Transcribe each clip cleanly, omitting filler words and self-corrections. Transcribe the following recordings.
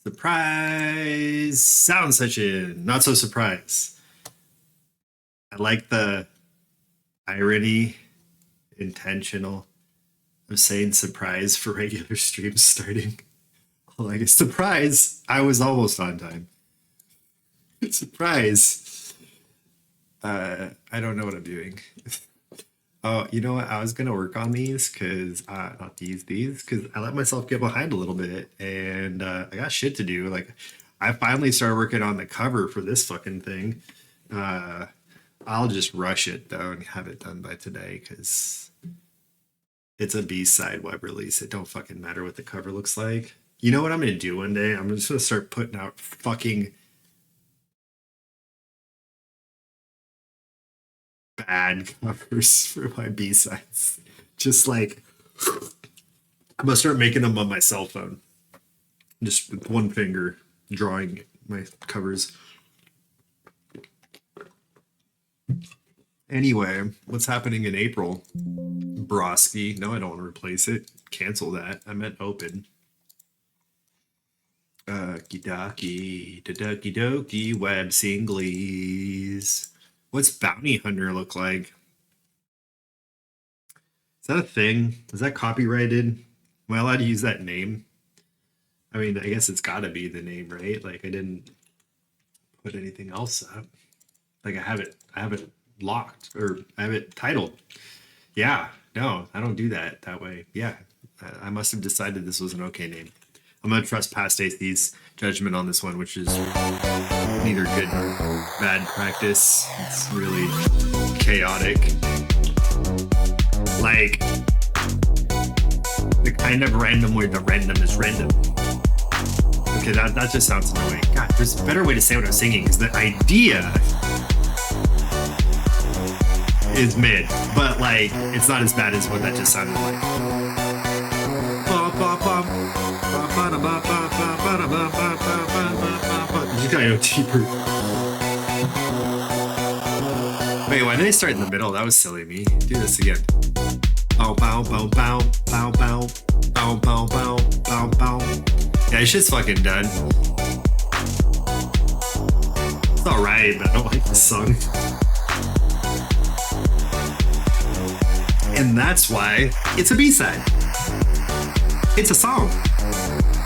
Surprise sound session. Not so surprise. I like the irony, intentional of saying surprise for regular streams starting. Like, surprise, I was almost on time. Surprise. I don't know what I'm doing. Oh, you know what? I was gonna work on these because not these because I let myself get behind a little bit, and I got shit to do. Like, I finally started working on the cover for this fucking thing. I'll just rush it though and have it done by today because it's a B-side web release. It don't fucking matter what the cover looks like. You know what I'm gonna do one day? I'm just gonna start putting out fucking bad covers for my B-sides. Just like, I'm gonna start making them on my cell phone. Just with one finger drawing my covers. Anyway, what's happening in April? Broski. No, I don't want to replace it. Cancel that. I meant open. Kidaki, daduki doki, web singlies. What's Bounty Hunter look like? Is that a thing? Is that copyrighted? Am I allowed to use that name? I mean, I guess it's gotta be the name, right? Like, I didn't put anything else up. Like, I have it locked, or I have it titled. Yeah, no, I don't do that way. Yeah, I must have decided this was an okay name. I'm gonna trust past AC's judgment on this one, which is neither good nor bad practice. It's really chaotic. Like, the kind of random where the random is random. Okay, that just sounds annoying. God, there's a better way to say what I'm singing, because the idea is mid, but like, it's not as bad as what that just sounded like. You gotta go deeper. Wait, why did I start in the middle? That was silly of me. Do this again. Bow bow bow bow bow bow bow bow bow bow bow. Yeah, this shit's fucking done. It's alright, but I don't like this song. And that's why it's a B-side. It's a song.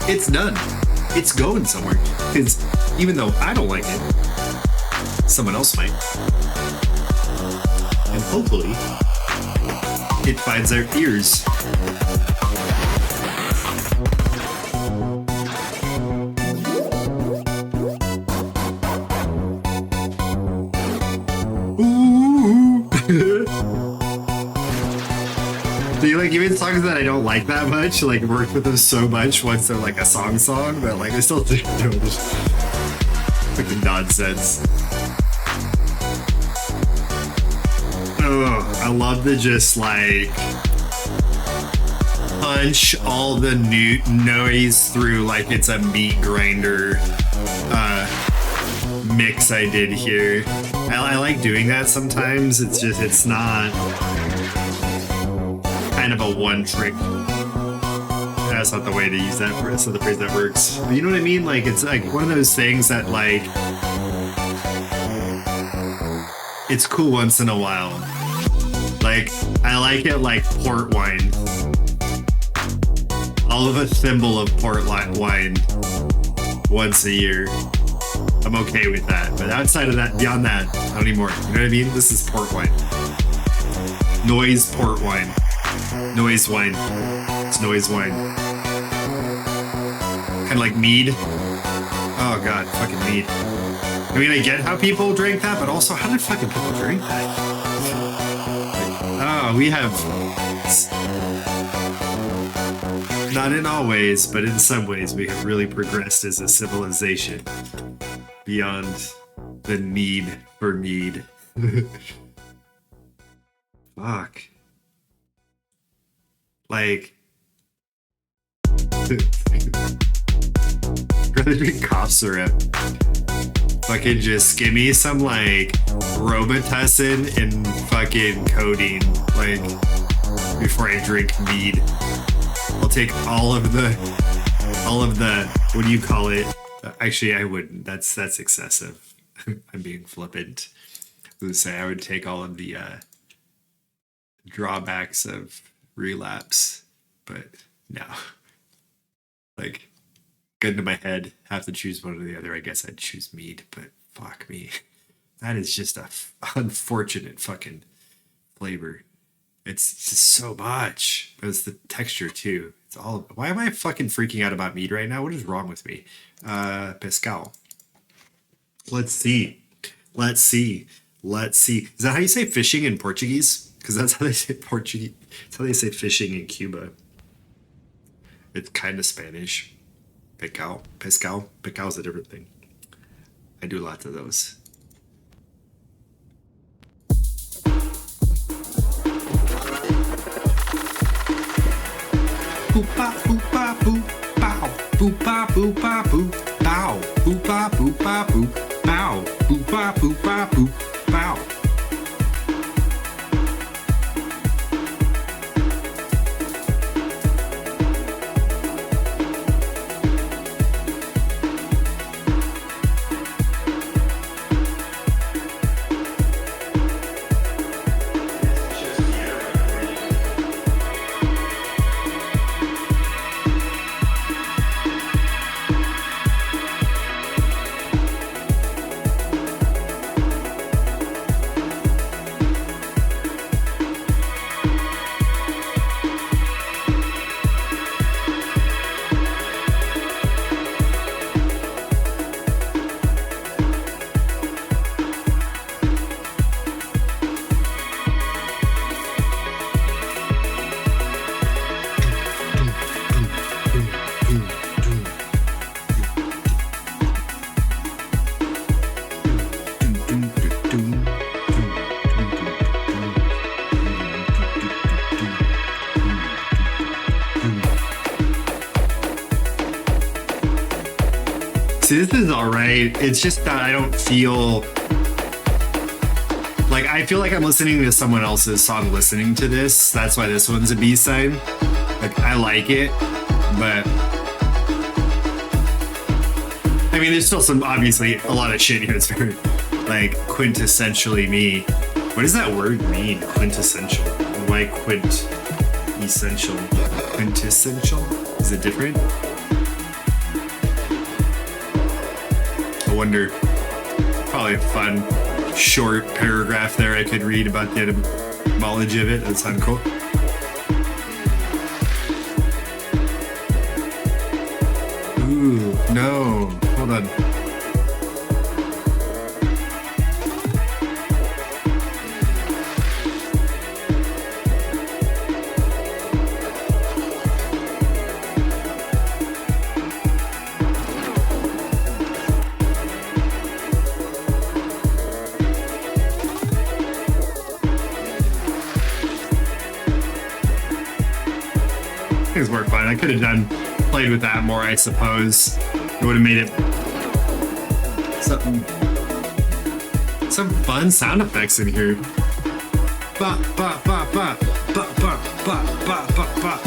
It's done. It's going somewhere. Because even though I don't like it, someone else might. And hopefully, it finds their ears. Like, even songs that I don't like that much, like, work with them so much once they're like a song that like I still think they're just fucking nonsense. Oh, I love the just like punch all the new noise through like it's a meat grinder mix I did here. I like doing that sometimes. It's not kind of a one trick. That's not the way to use that. That's not the phrase that works. But you know what I mean? Like, it's like one of those things that like, it's cool once in a while. Like, I like it like port wine. I'll have a thimble of port wine once a year. I'm okay with that. But outside of that, beyond that, not anymore. You know what I mean? This is port wine. Noise port wine. Noise wine. It's noise wine. Kind of like mead. Oh god, fucking mead. I mean, I get how people drink that, but also, how did fucking people drink that? Like, oh, we have... Not in all ways, but in some ways, we have really progressed as a civilization beyond the need for mead. Fuck. Like, rather drink cough syrup. Fucking just give me some like Robitussin and fucking codeine, like, before I drink mead. I'll take all of the all of the, what do you call it? Actually, I wouldn't. That's excessive. I'm being flippant. I would say I would take all of the drawbacks of relapse, but no. Like, gun to my head, have to choose one or the other. I guess I'd choose mead, but fuck me. That is just a unfortunate fucking flavor. It's just so much. But it's the texture too. It's all. Why am I fucking freaking out about mead right now? What is wrong with me? Pescao. Let's see. Let's see. Let's see. Is that how you say fishing in Portuguese? Because that's how they say Portuguese. That's how they say fishing in Cuba. It's kind of Spanish. Pescao. Pescao. Pescao is a different thing. I do lots of those. Boop-ba, boop-ba, boop, bow. Boop-ba, boop-ba, boop, bow. Boop-ba, boop-ba, boop, bow. Boop-ba, boop-ba, boop, bow. See, this is all right. It's just that I don't feel like, I feel like I'm listening to someone else's song listening to this. That's why this one's a B-side. Like, I like it, but I mean, there's still some, obviously, a lot of shit here. It's very, like, quintessentially me. What does that word mean? Quintessential. Why essential? Quintessential? Is it different? I wonder. Probably a fun short paragraph there I could read about the etymology of it. That sounds cool. Ooh, no. Hold on. Things work fine. I could have played with that more, I suppose. It would have made it some fun sound effects in here. Ba ba ba ba ba ba ba ba ba ba.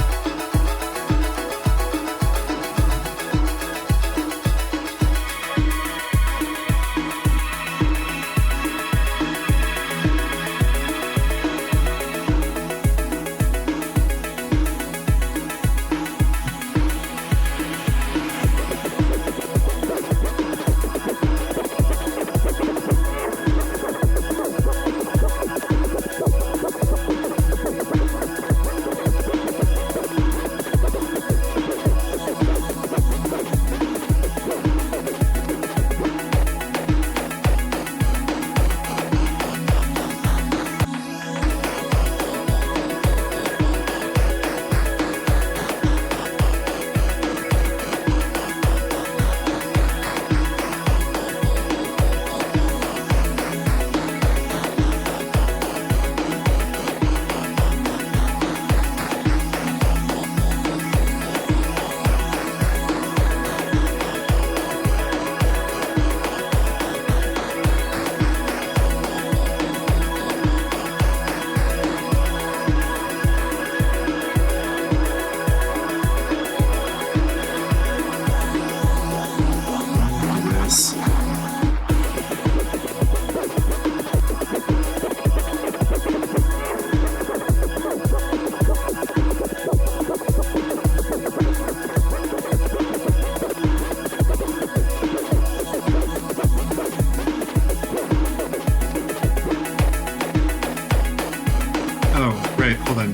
Oh, right, hold on.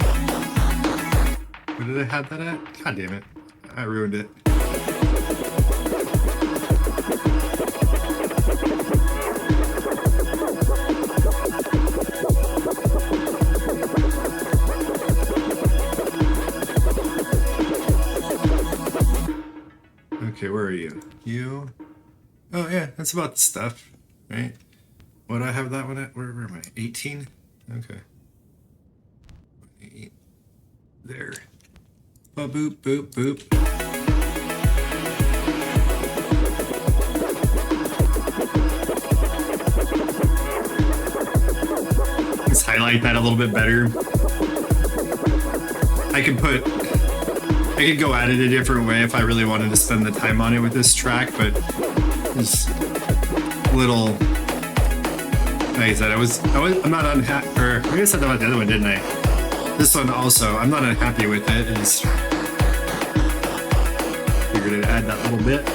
Where did I have that at? God damn it. I ruined it. Okay, where are you? You? Oh yeah, that's about the stuff, right? What do I have that one at? Where am I? 18? Okay. There. Oh, boop, boop, boop. Let's highlight that a little bit better. I could go at it a different way if I really wanted to spend the time on it with this track, but it's little. Like I said, I'm not unhappy. Or maybe I said that about the other one, didn't I? This one also, I'm not unhappy with it. It's figured I'd add that little bit.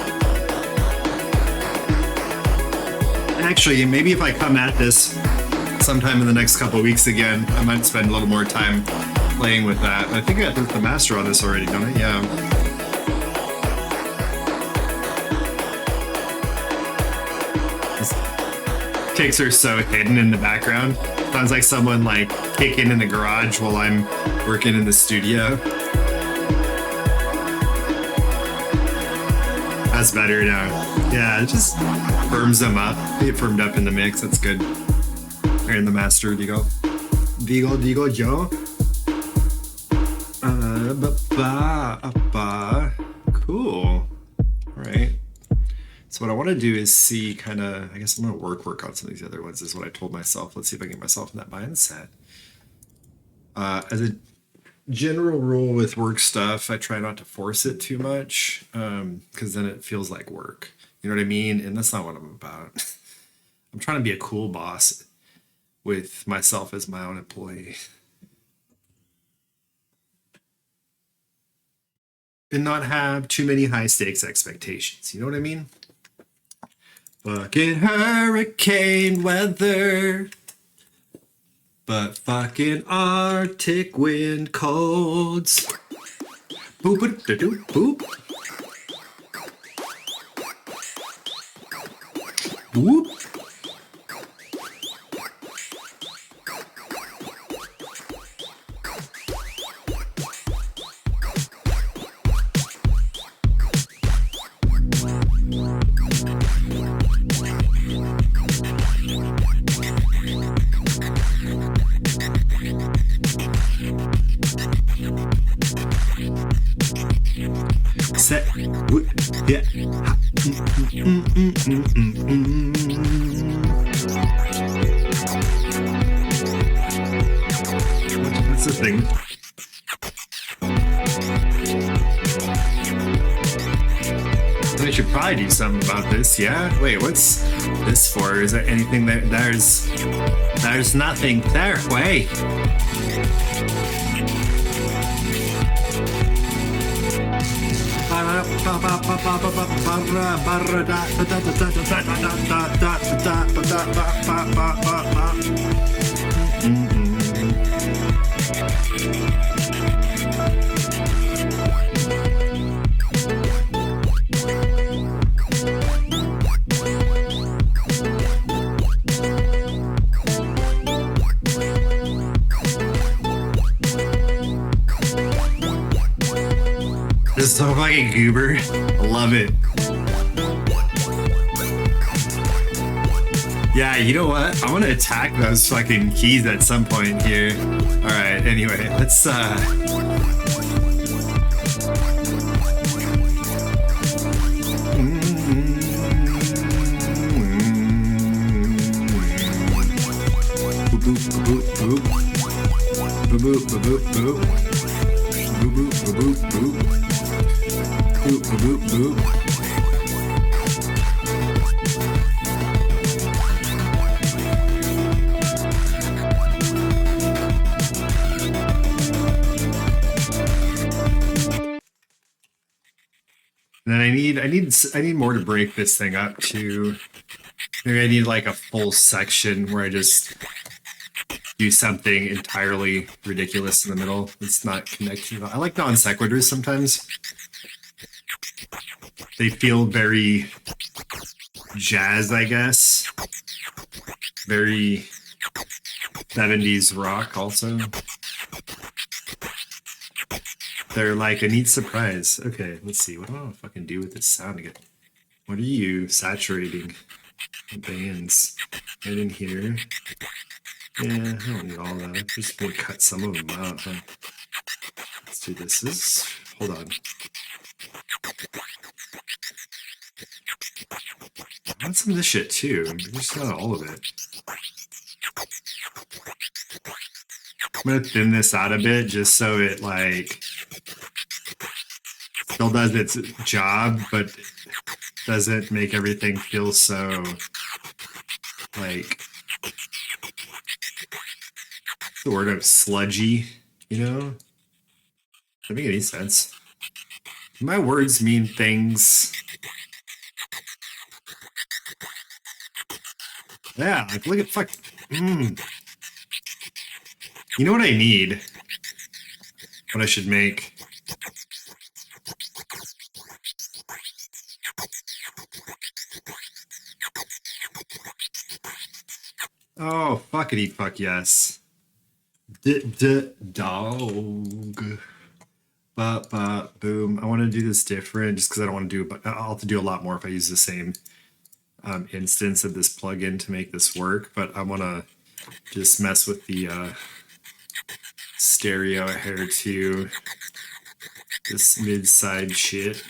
Actually, maybe if I come at this sometime in the next couple of weeks again, I might spend a little more time playing with that. I think I got the master on this already, don't I? Yeah. These kicks are so hidden in the background. Sounds like someone like kicking in the garage while I'm working in the studio. That's better now. Yeah, it just firms them up. Get firmed up in the mix. That's good. Here in the master, Digo Joe. Cool. All right. So what I want to do is see kind of, I guess I'm going to work on some of these other ones is what I told myself. Let's see if I can get myself in that mindset. As a general rule with work stuff, I try not to force it too much because then it feels like work. You know what I mean? And that's not what I'm about. I'm trying to be a cool boss with myself as my own employee. And not have too many high stakes expectations. You know what I mean? Fucking hurricane weather. But fucking Arctic wind colds. Boop, boop, boop, boop. Boop. Set, yeah. What's the thing? I should probably do something about this, yeah? Wait, what's this for? Is there anything that there's nothing there? Wait. This is so fucking goober. I love it. Yeah, you know what? I want to attack those fucking keys at some point here. Alright, anyway, let's And then I need more to break this thing up to. Maybe I need like a full section where I just do something entirely ridiculous in the middle. It's not connected at all. I like non sequiturs sometimes. They feel very jazz, I guess. Very 70s rock also. They're like a neat surprise. Okay, let's see. What do I fucking do with this sound again? What are you saturating bands right in here? Yeah, I don't need all that. I'm just gonna cut some of them out. Huh? Let's do this. Hold on. I want some of this shit too. Just not all of it. I'm gonna thin this out a bit just so it like still does its job, but doesn't make everything feel so like sort of sludgy, you know? Doesn't make any sense. My words mean things. Yeah, like look at fuck. You know what I need? What I should make? Oh, fuckity fuck yes. Dog. Boom. I want to do this different just because I don't want to do it, but I'll have to do a lot more if I use the same instance of this plugin to make this work. But I want to just mess with the stereo hair too. This mid-side shit.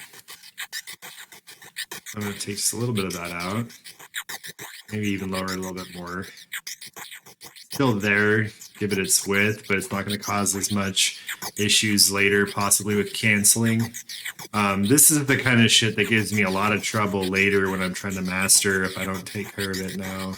I'm going to take just a little bit of that out. Maybe even lower it a little bit more. Still there, give it its width, but it's not going to cause as much issues later, possibly with canceling. This is the kind of shit that gives me a lot of trouble later when I'm trying to master if I don't take care of it now.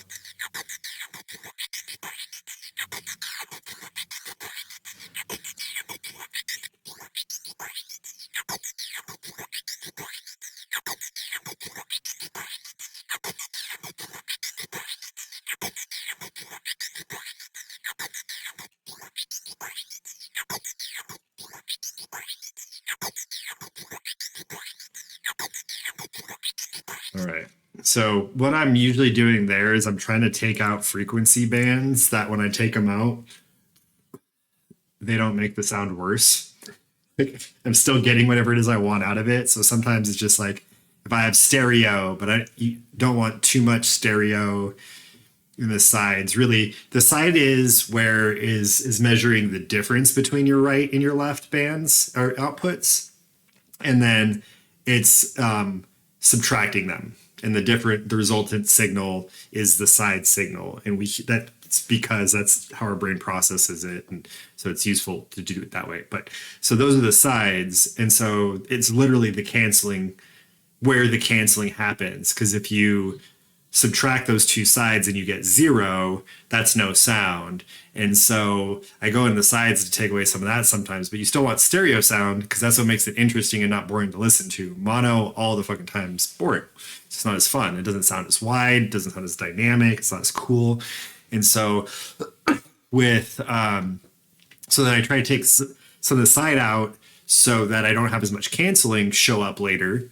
All right. So what I'm usually doing there is I'm trying to take out frequency bands that when I take them out, they don't make the sound worse. I'm still getting whatever it is I want out of it. So sometimes it's just like if I have stereo, but I don't want too much stereo in the sides. Really, the side is where is measuring the difference between your right and your left bands or outputs. And then it's subtracting them, and the resultant signal is the side signal, and that's because that's how our brain processes it, and so it's useful to do it that way. But so those are the sides, and so it's literally the canceling where the canceling happens, because if you subtract those two sides and you get zero, that's no sound. And so I go in the sides to take away some of that sometimes, but you still want stereo sound because that's what makes it interesting and not boring to listen to. Mono all the fucking time is boring. It's just not as fun. It doesn't sound as wide, doesn't sound as dynamic, it's not as cool. And so with so then I try to take some of the side out so that I don't have as much canceling show up later.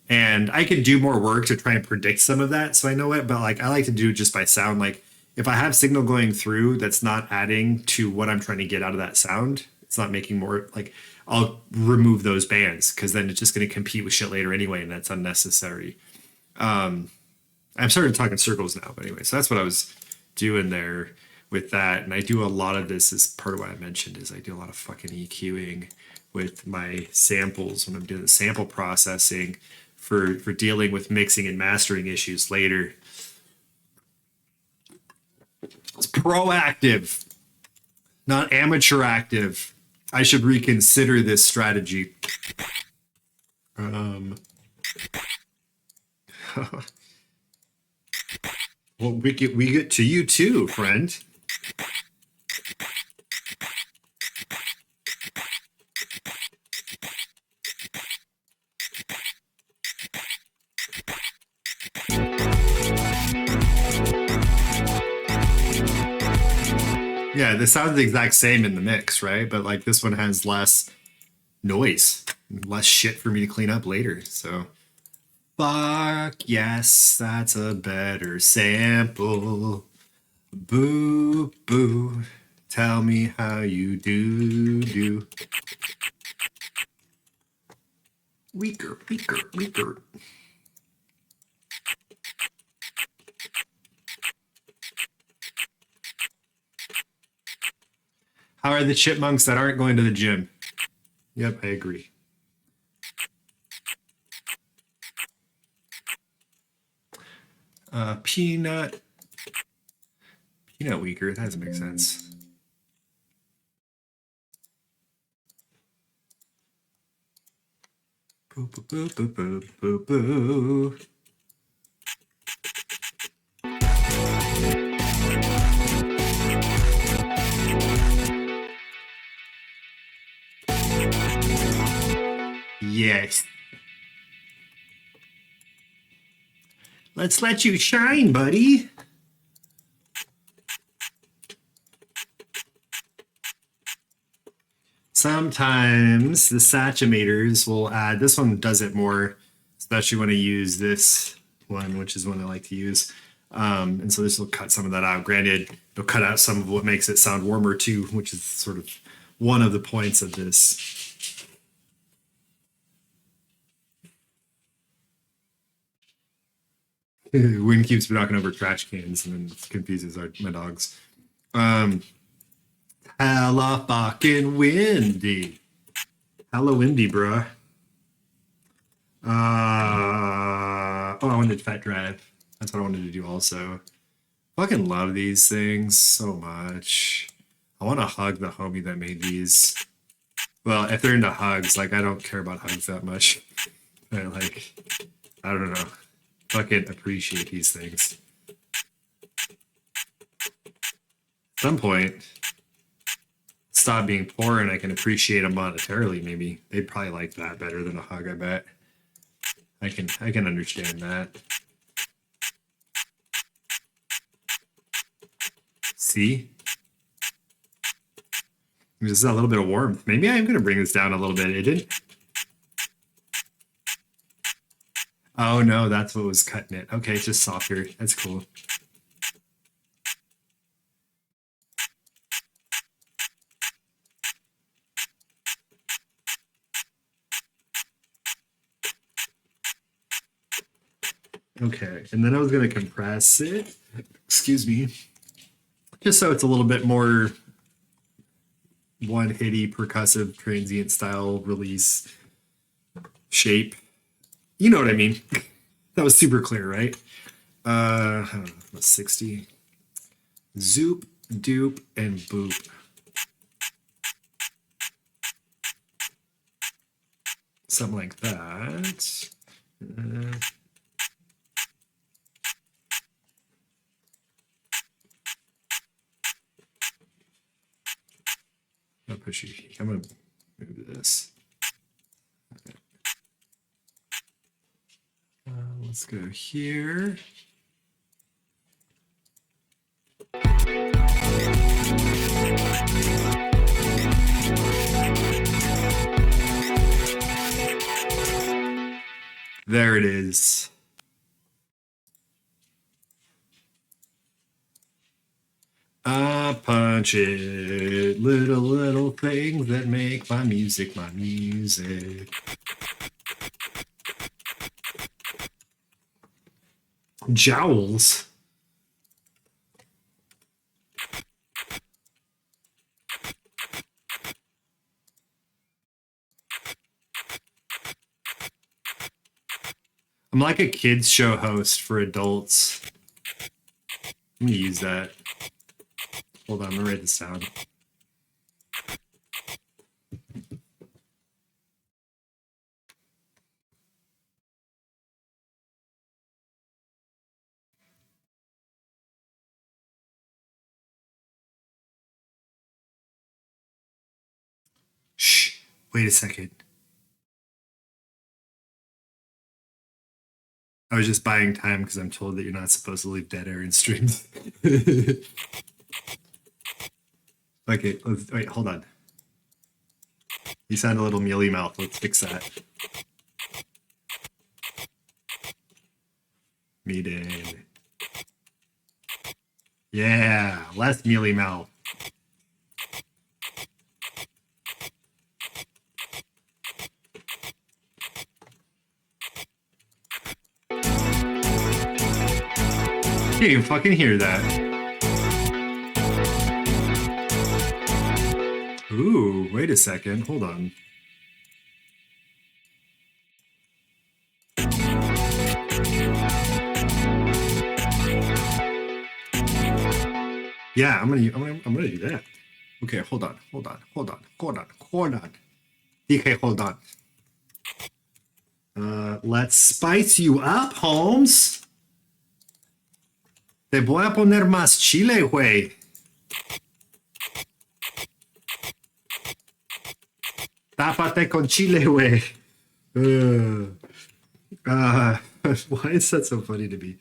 And I can do more work to try and predict some of that, so I know it. But like I like to do it just by sound. Like if I have signal going through that's not adding to what I'm trying to get out of that sound, it's not making more. Like I'll remove those bands because then it's just going to compete with shit later anyway, and that's unnecessary. I'm starting to talk in circles now, but anyway, so that's what I was doing there with that. And I do a lot of this as part of what I mentioned is I do a lot of fucking EQing with my samples when I'm doing the sample processing. For dealing with mixing and mastering issues later. It's proactive, not amateur active. I should reconsider this strategy. Well, we get to you too, friend. Yeah, this sounds the exact same in the mix, right? But like this one has less noise, less shit for me to clean up later. So fuck yes, that's a better sample. Boo boo. Tell me how you do. Weaker, weaker, weaker. How are the chipmunks that aren't going to the gym? Yep, I agree. Peanut. Peanut weaker. That doesn't make sense. Boo, boo, boo, boo, boo, boo, boo. Yes. Let's let you shine, buddy. Sometimes the saturamators will add, this one does it more, especially when I use this one, which is one I like to use. And so this will cut some of that out. Granted, it'll cut out some of what makes it sound warmer too, which is sort of one of the points of this. Wind keeps knocking over trash cans and then confuses my dogs. Hella fucking windy. Hella windy, bruh. Oh, I wanted Fat Drive. That's what I wanted to do also. Fucking love these things so much. I want to hug the homie that made these. Well, if they're into hugs, like I don't care about hugs that much. But like, I don't know. Fucking appreciate these things. At some point, stop being poor and I can appreciate them monetarily. Maybe they'd probably like that better than a hug. I bet. I can understand that. See, this is a little bit of warmth. Maybe I'm gonna bring this down a little bit. It didn't. Oh no, that's what was cutting it. Okay, it's just softer. That's cool. Okay, and then I was gonna compress it. Excuse me. Just so it's a little bit more one-hitty, percussive, transient style release shape. You know what I mean? That was super clear, right? I don't know, 60. Zoop, doop, and boop. Something like that. I'll push you. I'm gonna move this. Let's go here. There it is. I punch it. Little things that make my music my music. Jowls. I'm like a kids show host for adults. I'm gonna use that. Hold on, I'm gonna write this down. Shh, wait a second. I was just buying time because I'm told that you're not supposed to leave dead air in streams. Okay, let's wait, hold on. You sound a little mealy mouth. Let's fix that. Meeting. Yeah, less mealy mouth. You can fucking hear that. Ooh, wait a second. Hold on. Yeah, I'm gonna do that. Okay, hold on. DK, hold on. Let's spice you up, Holmes. Te voy a poner más chile, güey. Tápate con chile, güey. Why is that so funny to me?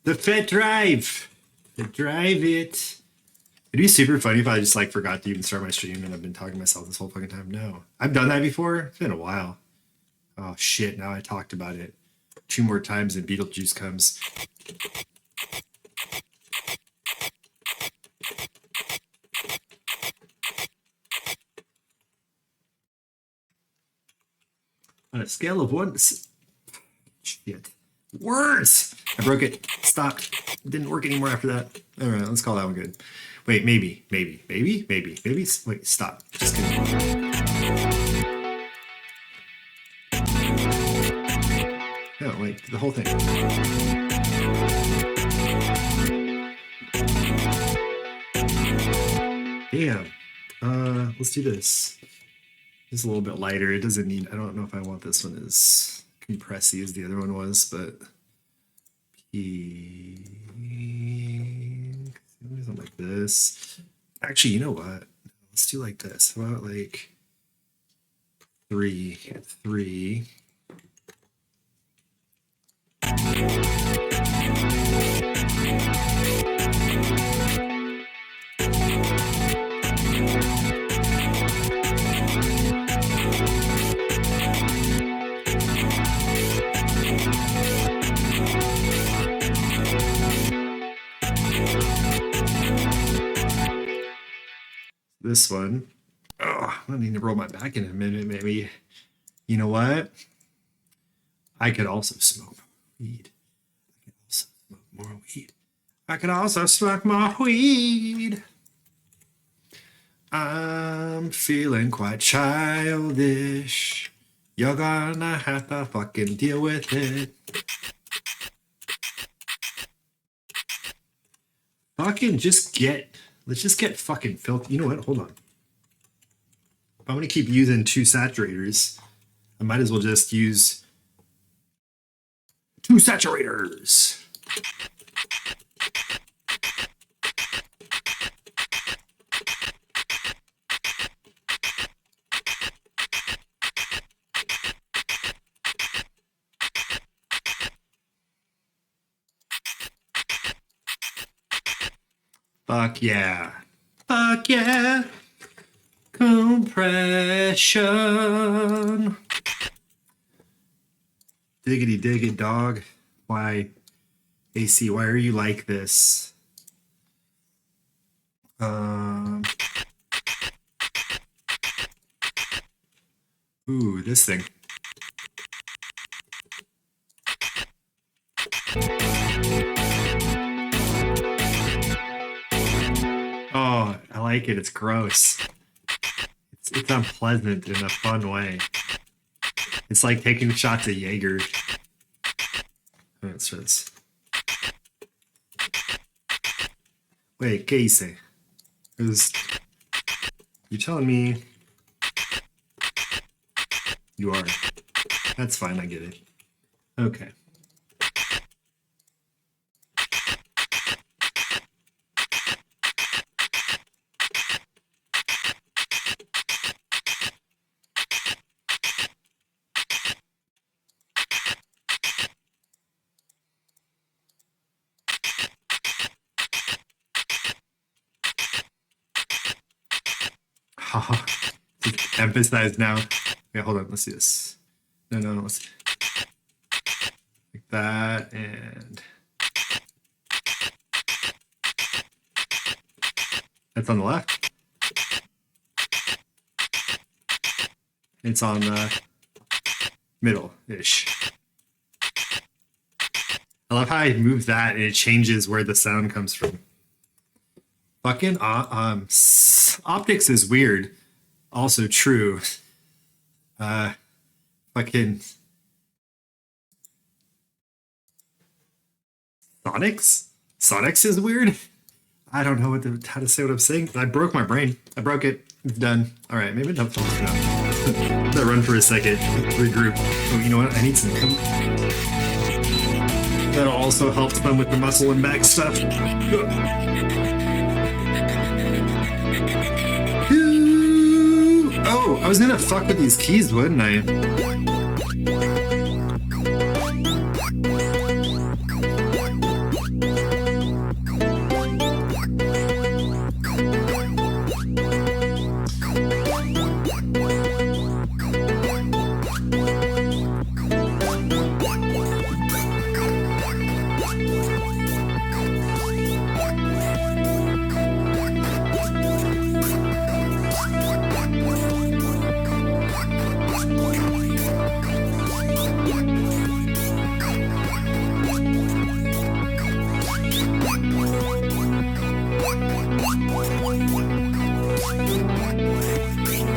The Fit Drive. The Drive it. It'd be super funny if I just like forgot to even start my stream and I've been talking to myself this whole fucking time. No, I've done that before. It's been a while. Oh shit! Now I talked about it 2 more times and Beetlejuice comes. On a scale of 1, shit, words. I broke it. Stopped. It didn't work anymore after that. All right, let's call that one good. Wait, maybe. Wait, stop. Just kidding. No, wait, the whole thing. Damn. Let's do this. It's a little bit lighter. It doesn't need, I don't know if I want this one as compressy as the other one was, but something like this. Actually, you know what? Let's do like this. How about like 3. This one. Oh, I need to roll my back in a minute, maybe. You know what? I could also smoke weed. I could also smoke more weed. I'm feeling quite childish. You're gonna have to fucking deal with it. Fucking let's just get fucking filthy. You know what? Hold on. If I'm gonna keep using 2 saturators, I might as well just use 2 saturators. Fuck yeah. Fuck yeah. Compression. Diggity dig it, dog. Why, AC, why are you like this? Ooh, this thing. Oh, I like it. It's gross. It's unpleasant in a fun way. It's like taking shots of Jaeger. It's just... Wait, ¿qué hice? You telling me you are? That's fine, I get it. Okay. Just emphasize now. Okay, hold on. Let's do this. No. Let's like that, and that's on the left. It's on the middle-ish. I love how I move that and it changes where the sound comes from. Fucking optics is weird. Also true. Fucking Sonics is weird. I don't know how to say what I'm saying. I broke my brain. I broke it. It's done. All right, maybe enough. Let run for a second. Regroup. Oh, you know what? I need some coke. That'll also help them with the muscle and back stuff. Oh, I was gonna fuck with these keys, wouldn't I?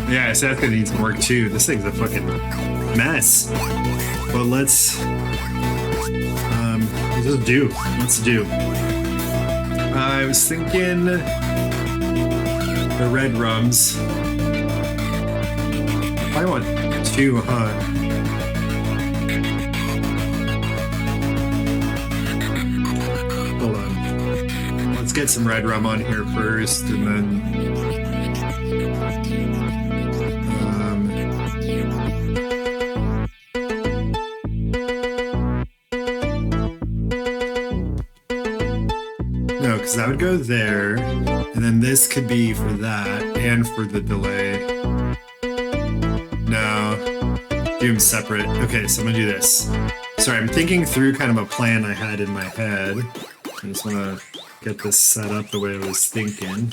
Yeah, so that's gonna need some work too. This thing's a fucking mess. But let's just do. Let's do. I was thinking the red rums. I want two, huh? Hold on. Let's get some red rum on here first, and then. No, because that would go there, and then this could be for that and for the delay. No, do them separate. Okay, so I'm gonna do this. Sorry, I'm thinking through kind of a plan I had in my head. I just want to get this set up the way I was thinking.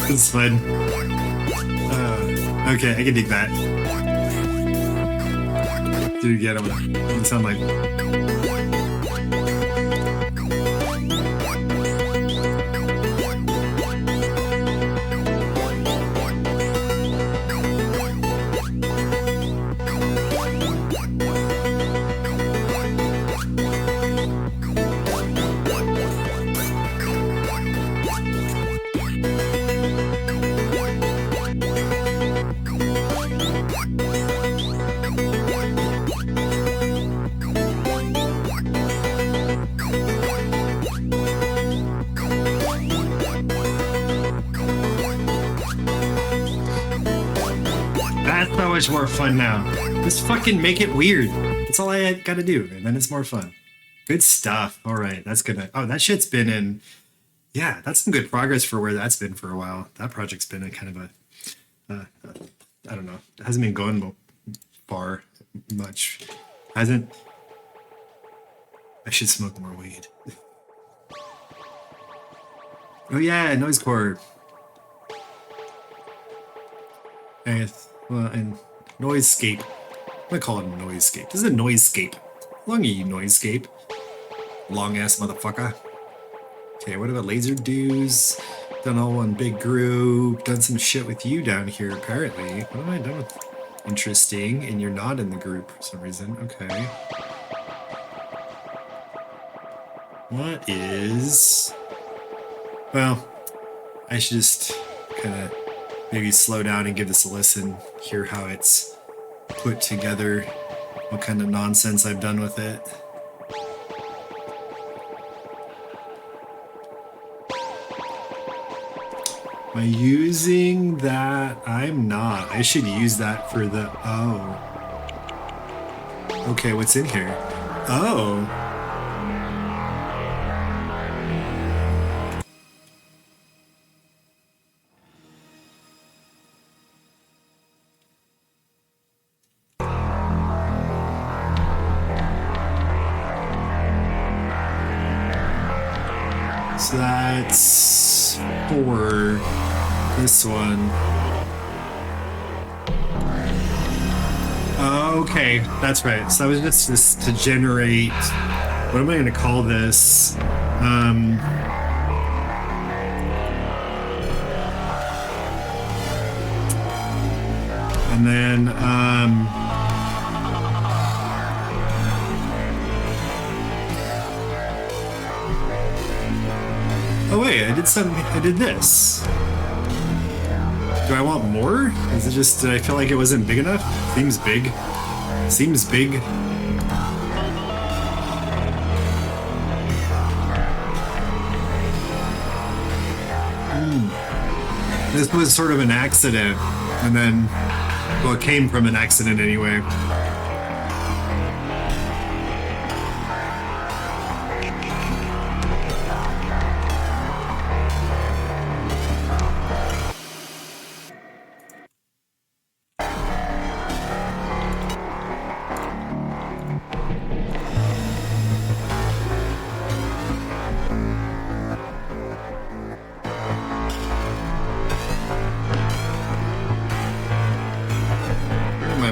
This is fun. Okay, I can dig that. Do it again. I'm gonna sound like. That's so much more fun now. Just fucking make it weird. That's all I gotta do, and then it's more fun. Good stuff. All right, that's gonna. Oh, that shit's been in. Yeah, that's some good progress for where that's been for a while. That project's been in kind of a. I don't know. It hasn't been going far much. Hasn't. I should smoke more weed. Oh yeah, noise core. And, well, and noisescape. I'm gonna call it a noisescape. This is a noisescape. How long are you, noisescape? Long ass motherfucker. Okay, what about laser dues? Done all one big group. Done some shit with you down here, apparently. What have I done with? Interesting. And you're not in the group for some reason. Okay. What is... Well, I should just kind of maybe slow down and give this a listen, hear how it's put together, what kind of nonsense I've done with it. Am I using that? I'm not. I should use that for the... Oh. Okay, what's in here? Oh. So that's for this one. Okay, that's right. So that was just to generate, what am I going to call this? And then, oh wait, I did this. Do I want more? Is it just, did I feel like it wasn't big enough? Seems big. Seems big. This was sort of an accident, and then, well, it came from an accident anyway.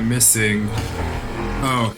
Missing. Oh.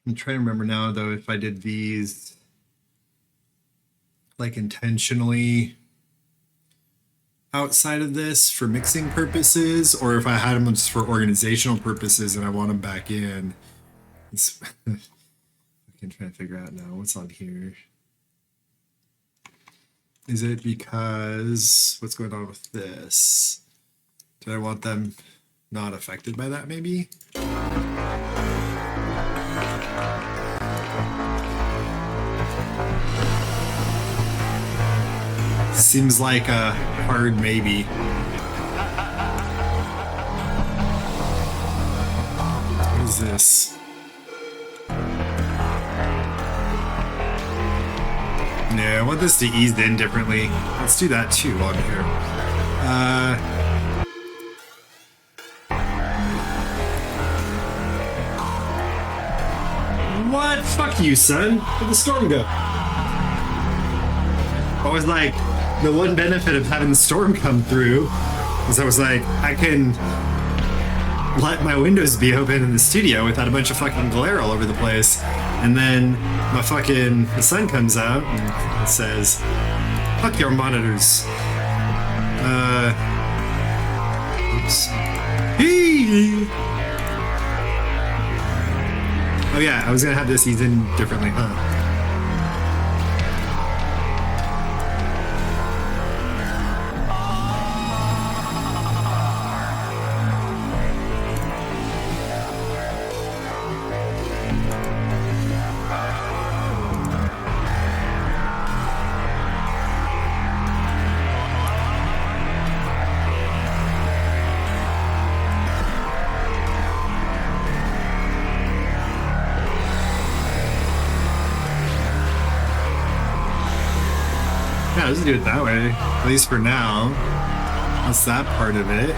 I'm trying to remember now, though, if I did these like intentionally outside of this for mixing purposes, or if I had them just for organizational purposes and I want them back in. I can try to figure out now what's on here. Is it because what's going on with this? Do I want them not affected by that, maybe? Seems like a hard maybe. What is this? Yeah, I want this to ease in differently. Let's do that too on here. What? Fuck you, son. Where'd the storm go? I was like, the one benefit of having the storm come through is I was like, I can let my windows be open in the studio without a bunch of fucking glare all over the place. And then the sun comes out and it says, fuck your monitors. Oops. Oh yeah, I was gonna have this season differently, huh? Yeah, let's do it that way. At least for now. That's that part of it.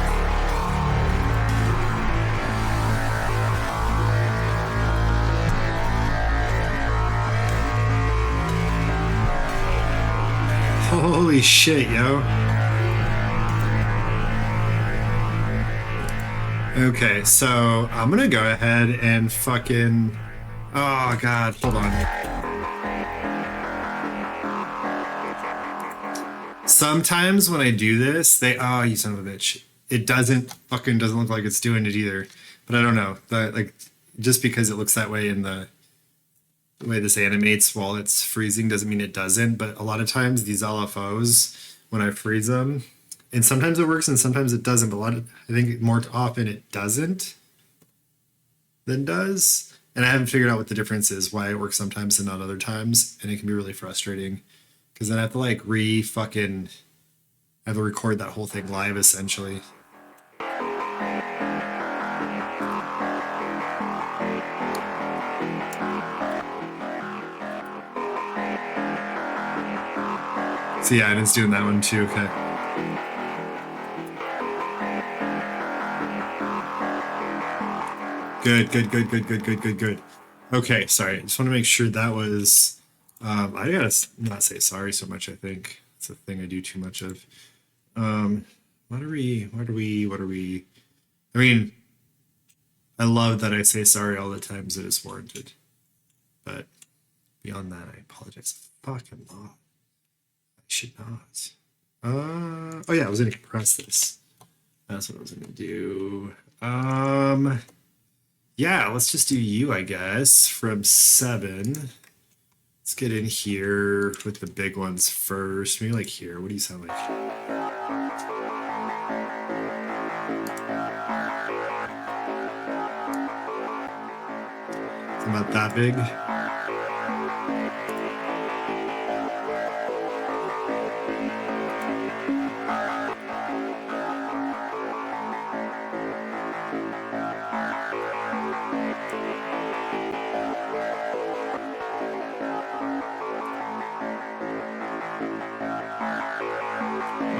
Holy shit, yo. Okay, so I'm gonna go ahead and fucking... Oh god, hold on. Sometimes when I do this, oh, you son of a bitch. It doesn't look like it's doing it either. But I don't know. Like, just because it looks that way in the way this animates while it's freezing doesn't mean it doesn't. But a lot of times these LFOs, when I freeze them, and sometimes it works and sometimes it doesn't. But I think more often it doesn't than does. And I haven't figured out what the difference is, why it works sometimes and not other times. And it can be really frustrating. Because then I have to like I have to record that whole thing live essentially. So yeah, and it's doing that one too, okay. Good. Okay, sorry, I just want to make sure that was... I gotta not say sorry so much, I think. It's a thing I do too much of. What are we? I mean, I love that I say sorry all the times that it's warranted. But beyond that, I apologize fucking lot. I should not. Oh yeah, I was gonna compress this. That's what I was gonna do. Yeah, let's just do you, I guess, from 7. Let's get in here with the big ones first. Maybe like here. What do you sound like? It's about that big.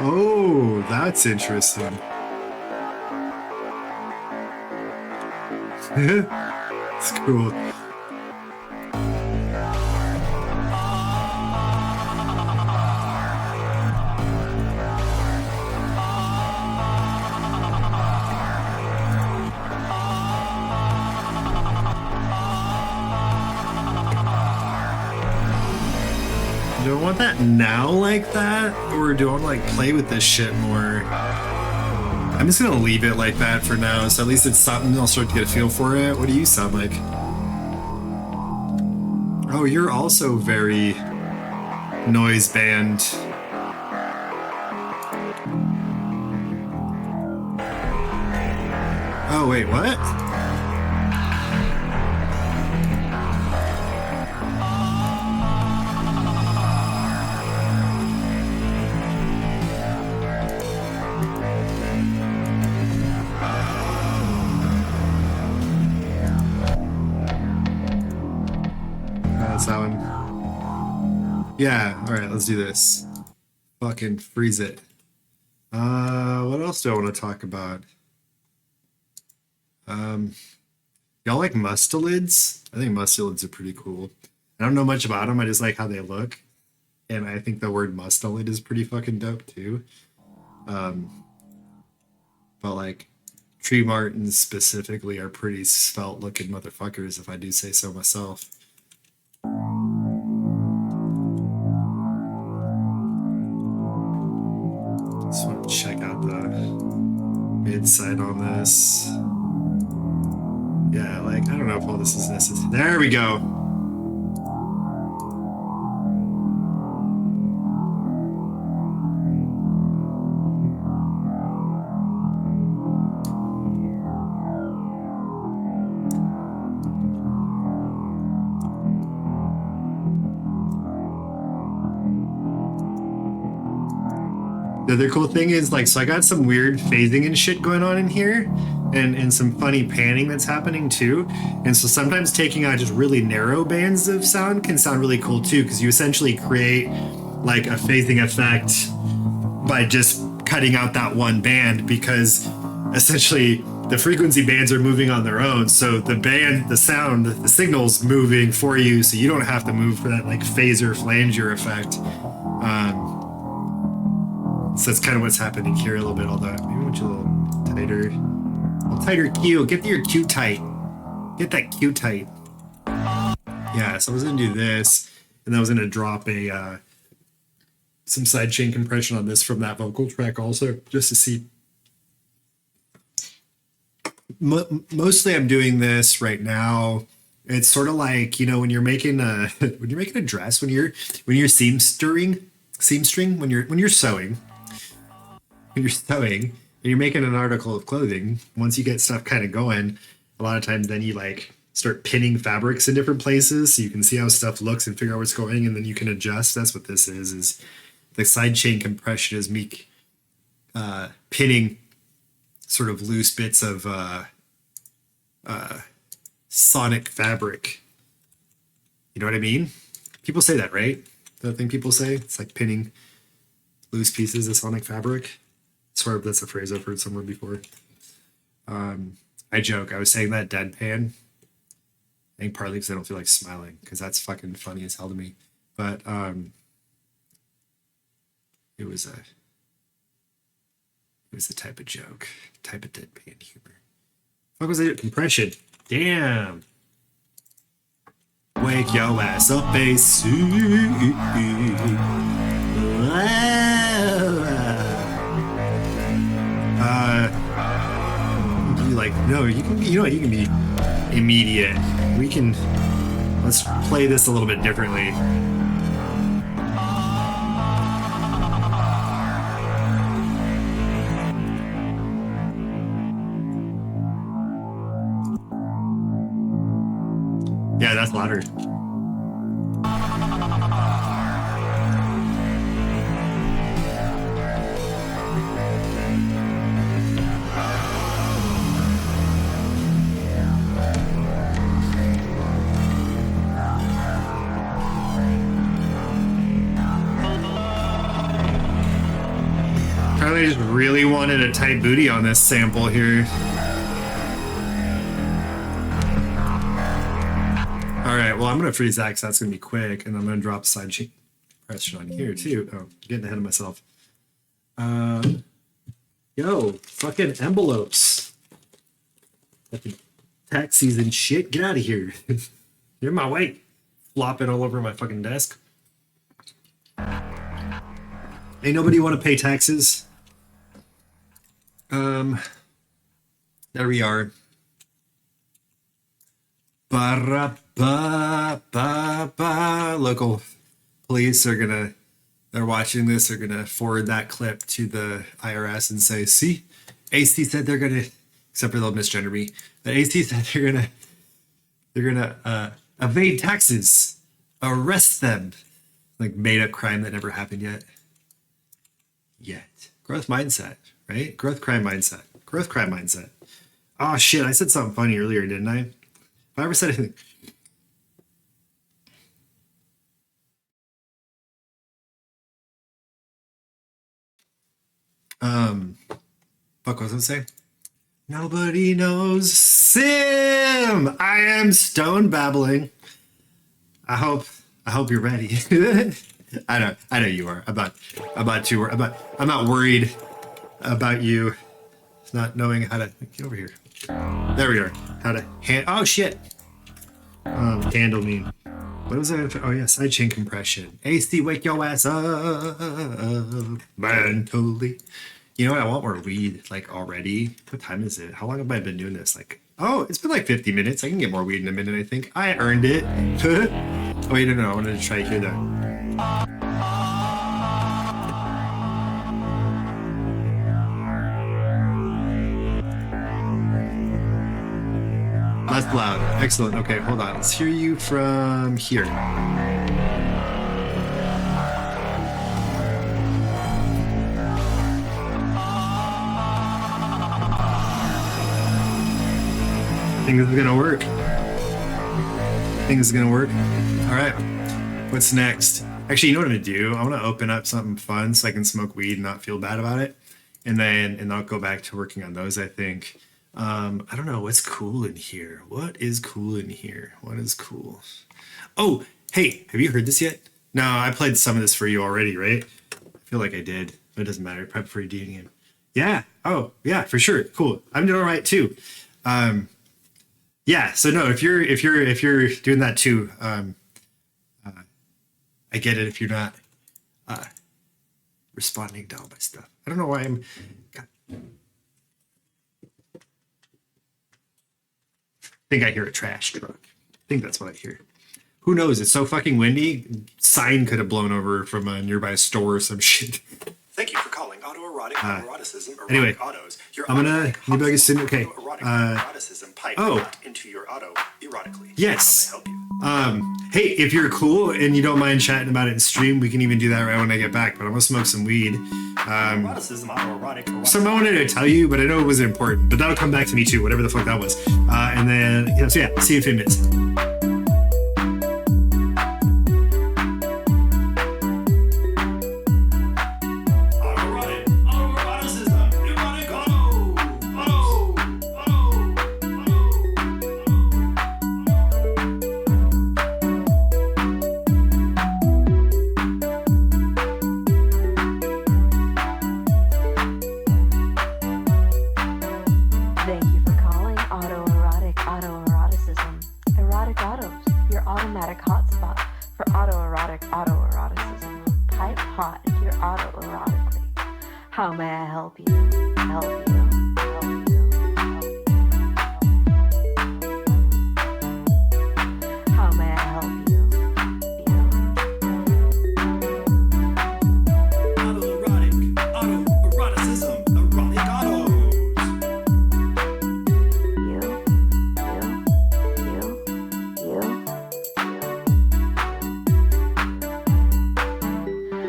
Oh, that's interesting. It's cool. Do I want that now like that? Or do I want to like play with this shit more? I'm just gonna leave it like that for now, so at least it's something I'll start to get a feel for it. What do you sound like? Oh, you're also very noise band. Oh, wait, what? That one. Yeah, alright, let's do this. Fucking freeze it. What else do I want to talk about? Y'all like mustelids? I think mustelids are pretty cool. I don't know much about them, I just like how they look. and I think the word mustard is pretty fucking dope too. But like tree martins specifically are pretty svelte looking motherfuckers, if I do say so myself. Just want to check out the mid side on this. Yeah, like I don't know if all this is necessary. There we go. The other cool thing is like, so I got some weird phasing and shit going on in here and some funny panning that's happening too. And so sometimes taking out just really narrow bands of sound can sound really cool too, because you essentially create like a phasing effect by just cutting out that one band, because essentially the frequency bands are moving on their own. So the band, the sound, the signal's moving for you, so you don't have to move for that like phaser flanger effect. So that's kind of what's happening here a little bit. Although maybe I want you a little tighter Q. Get your Q tight. Get that Q tight. Yeah. So I was gonna do this, and I was gonna drop a some sidechain compression on this from that vocal track also, just to see. Mostly, I'm doing this right now. It's sort of like, you know, when you're making a dress, when you're seamstering, when you're sewing. When you're sewing and you're making an article of clothing, once you get stuff kind of going, a lot of times then you like start pinning fabrics in different places so you can see how stuff looks and figure out what's going, and then you can adjust. That's what this is the sidechain compression is me pinning sort of loose bits of sonic fabric. You know what I mean? People say that, right? The thing people say, it's like pinning loose pieces of sonic fabric. I swear that's a phrase I've heard somewhere before. I joke. I was saying that deadpan. I think partly because I don't feel like smiling, because that's fucking funny as hell to me. But it was a type of joke, type of deadpan humor. What was it? Compression. Damn. Wake your ass up, AC. Like, no, you can, you know what, you can be immediate. Let's play this a little bit differently. Yeah, that's louder. I just really wanted a tight booty on this sample here. All right, well, I'm gonna freeze that because that's gonna be quick, and I'm gonna drop sidechain compression on here too. Oh, getting ahead of myself. Yo, fucking envelopes. Fucking taxis and shit. Get out of here. You're in my way. Flopping all over my fucking desk. Ain't nobody want to pay taxes. There we are. Local police are they're watching this, they're gonna forward that clip to the IRS and say, see, AC said they're gonna, except for they'll misgender me, but AC said they're gonna evade taxes, arrest them. Like made up crime that never happened yet. Growth mindset, right? Growth crime mindset. Oh shit, I said something funny earlier, didn't I? If I ever said anything. Fuck, what was I saying? Nobody knows Sim! I am stone babbling. I hope you're ready. I know you are. I'm not worried about you not knowing how to get over here. There we are. How to oh shit. Handle me. What was that? Oh yeah, sidechain compression. AC, wake your ass up, mentally. You know what? I want more weed like already. What time is it? How long have I been doing this? Like, oh, it's been like 50 minutes. I can get more weed in a minute, I think. I earned it. Oh wait, no, I wanted to try here though. That's loud. Excellent. Okay, hold on. Let's hear you from here. Things are gonna work. Things are gonna work. All right. What's next? Actually, you know what I'm gonna do? I want to open up something fun so I can smoke weed and not feel bad about it, and I'll go back to working on those. I think. I don't know what's cool in here. What is cool in here? What is cool? Oh, hey, have you heard this yet? No, I played some of this for you already, right? I feel like I did, but it doesn't matter. Probably for you doing it. Yeah. Oh, yeah, for sure. Cool. I'm doing all right too. Yeah. So no, if you're doing that too, I get it. If you're not responding to all my stuff, I don't know why I'm. God. I think I hear a trash truck. I think that's what I hear. Who knows? It's so fucking windy. Sign could have blown over from a nearby store or some shit. Thank you for calling Autoerotic Eroticism anyway, Autos. I'm gonna maybe I can send. Okay. Eroticism pipe into your auto erotically. Yes. How may I help you? Hey, if you're cool and you don't mind chatting about it in stream, we can even do that right when I get back. But I'm gonna smoke some weed. Eroticism, autoerotic. Something I wanted to tell you, but I know it was important. But that'll come back to me too, whatever the fuck that was. And then so yeah, see you in 5 minutes. How may I help you? Help you? Help you? How may I help you? Autoerotic, autoeroticism, erotic autos.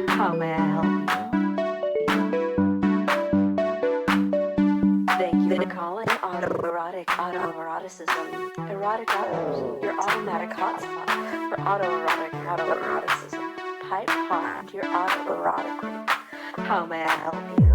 How may I help you? Autoeroticism, erotic autos, your automatic hotspot for autoerotic autoeroticism. Pipe hot into your autoerotically. How may I help you?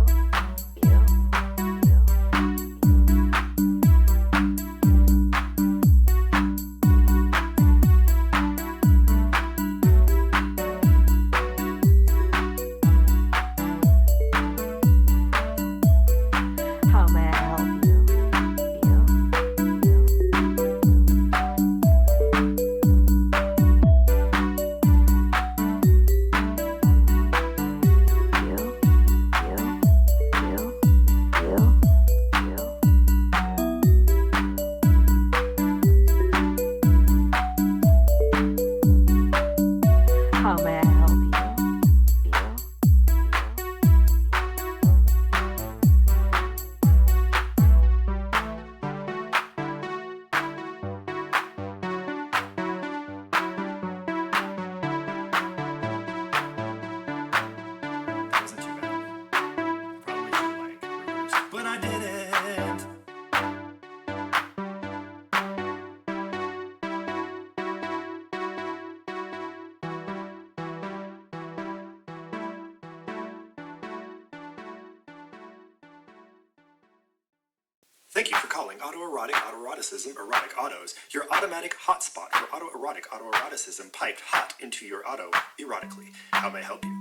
Thank you for calling Autoerotic Autoeroticism Erotic Autos, your automatic hotspot for autoerotic autoeroticism piped hot into your auto erotically. How may I help you?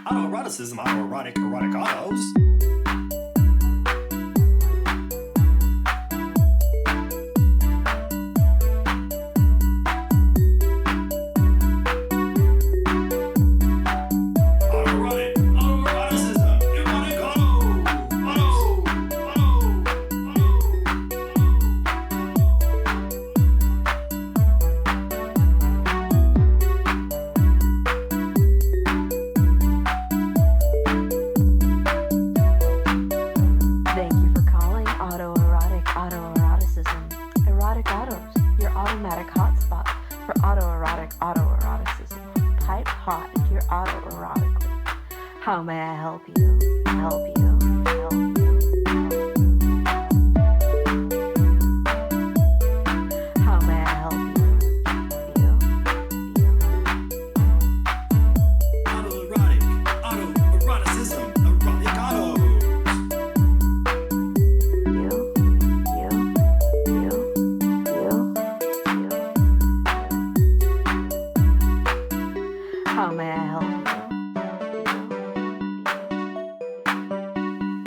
Autoeroticism Autoerotic Erotic Autos. How may I help you? Help you? Help you? How may I help you? Autoerotic autoeroticism erotic autos. How may I help you?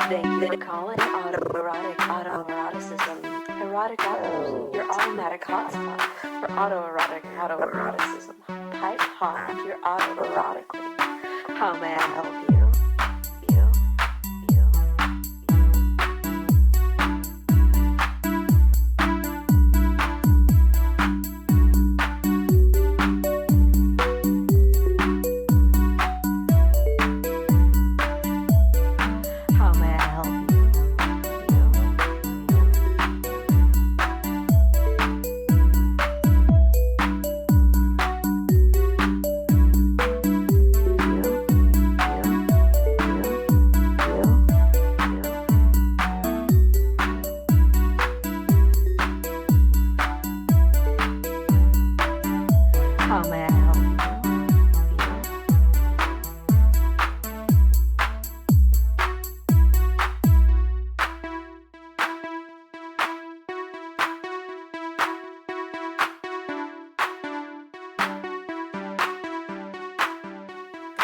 Thank you for calling Autoerotic Autoeroticism Erotic Autos, your automatic hotspot for autoerotic autoeroticism. Pipe hot into your auto erotically. How may I help you?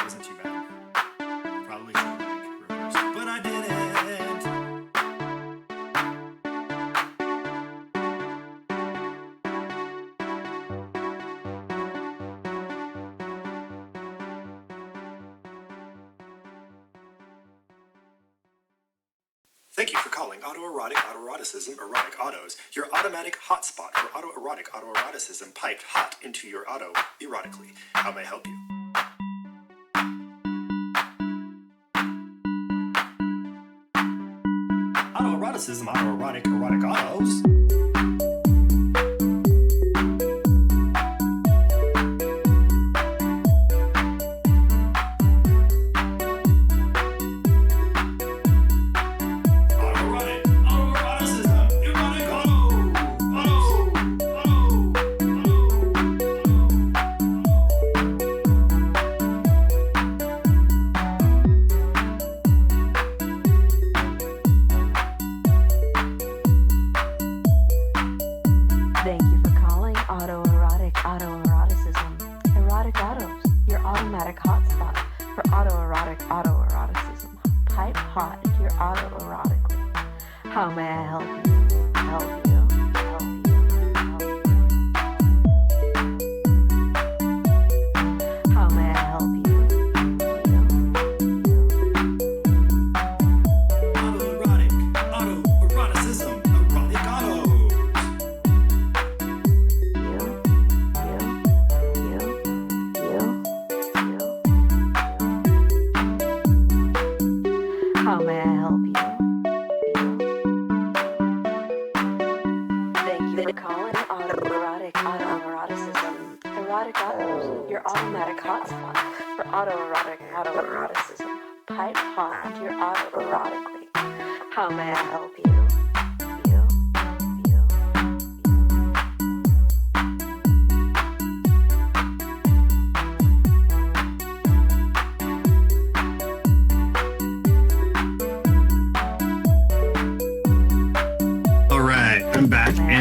Wasn't too bad. Probably should have reversed, but I didn't. Thank you for calling Autoerotic Autoeroticism Erotic Autos, your automatic hotspot for autoerotic autoeroticism piped hot into your auto erotically. How may I help you? Autoeroticism Autoerotic Erotic Autos. How may I help you? Help you? Help you? How may I help you? Autoerotic autoeroticism erotic autos. How may I help you? Calling Autoerotic Autoeroticism Erotic Autos, your automatic hotspot for autoerotic autoeroticism. Pipe hot into your auto erotically. How may I help you?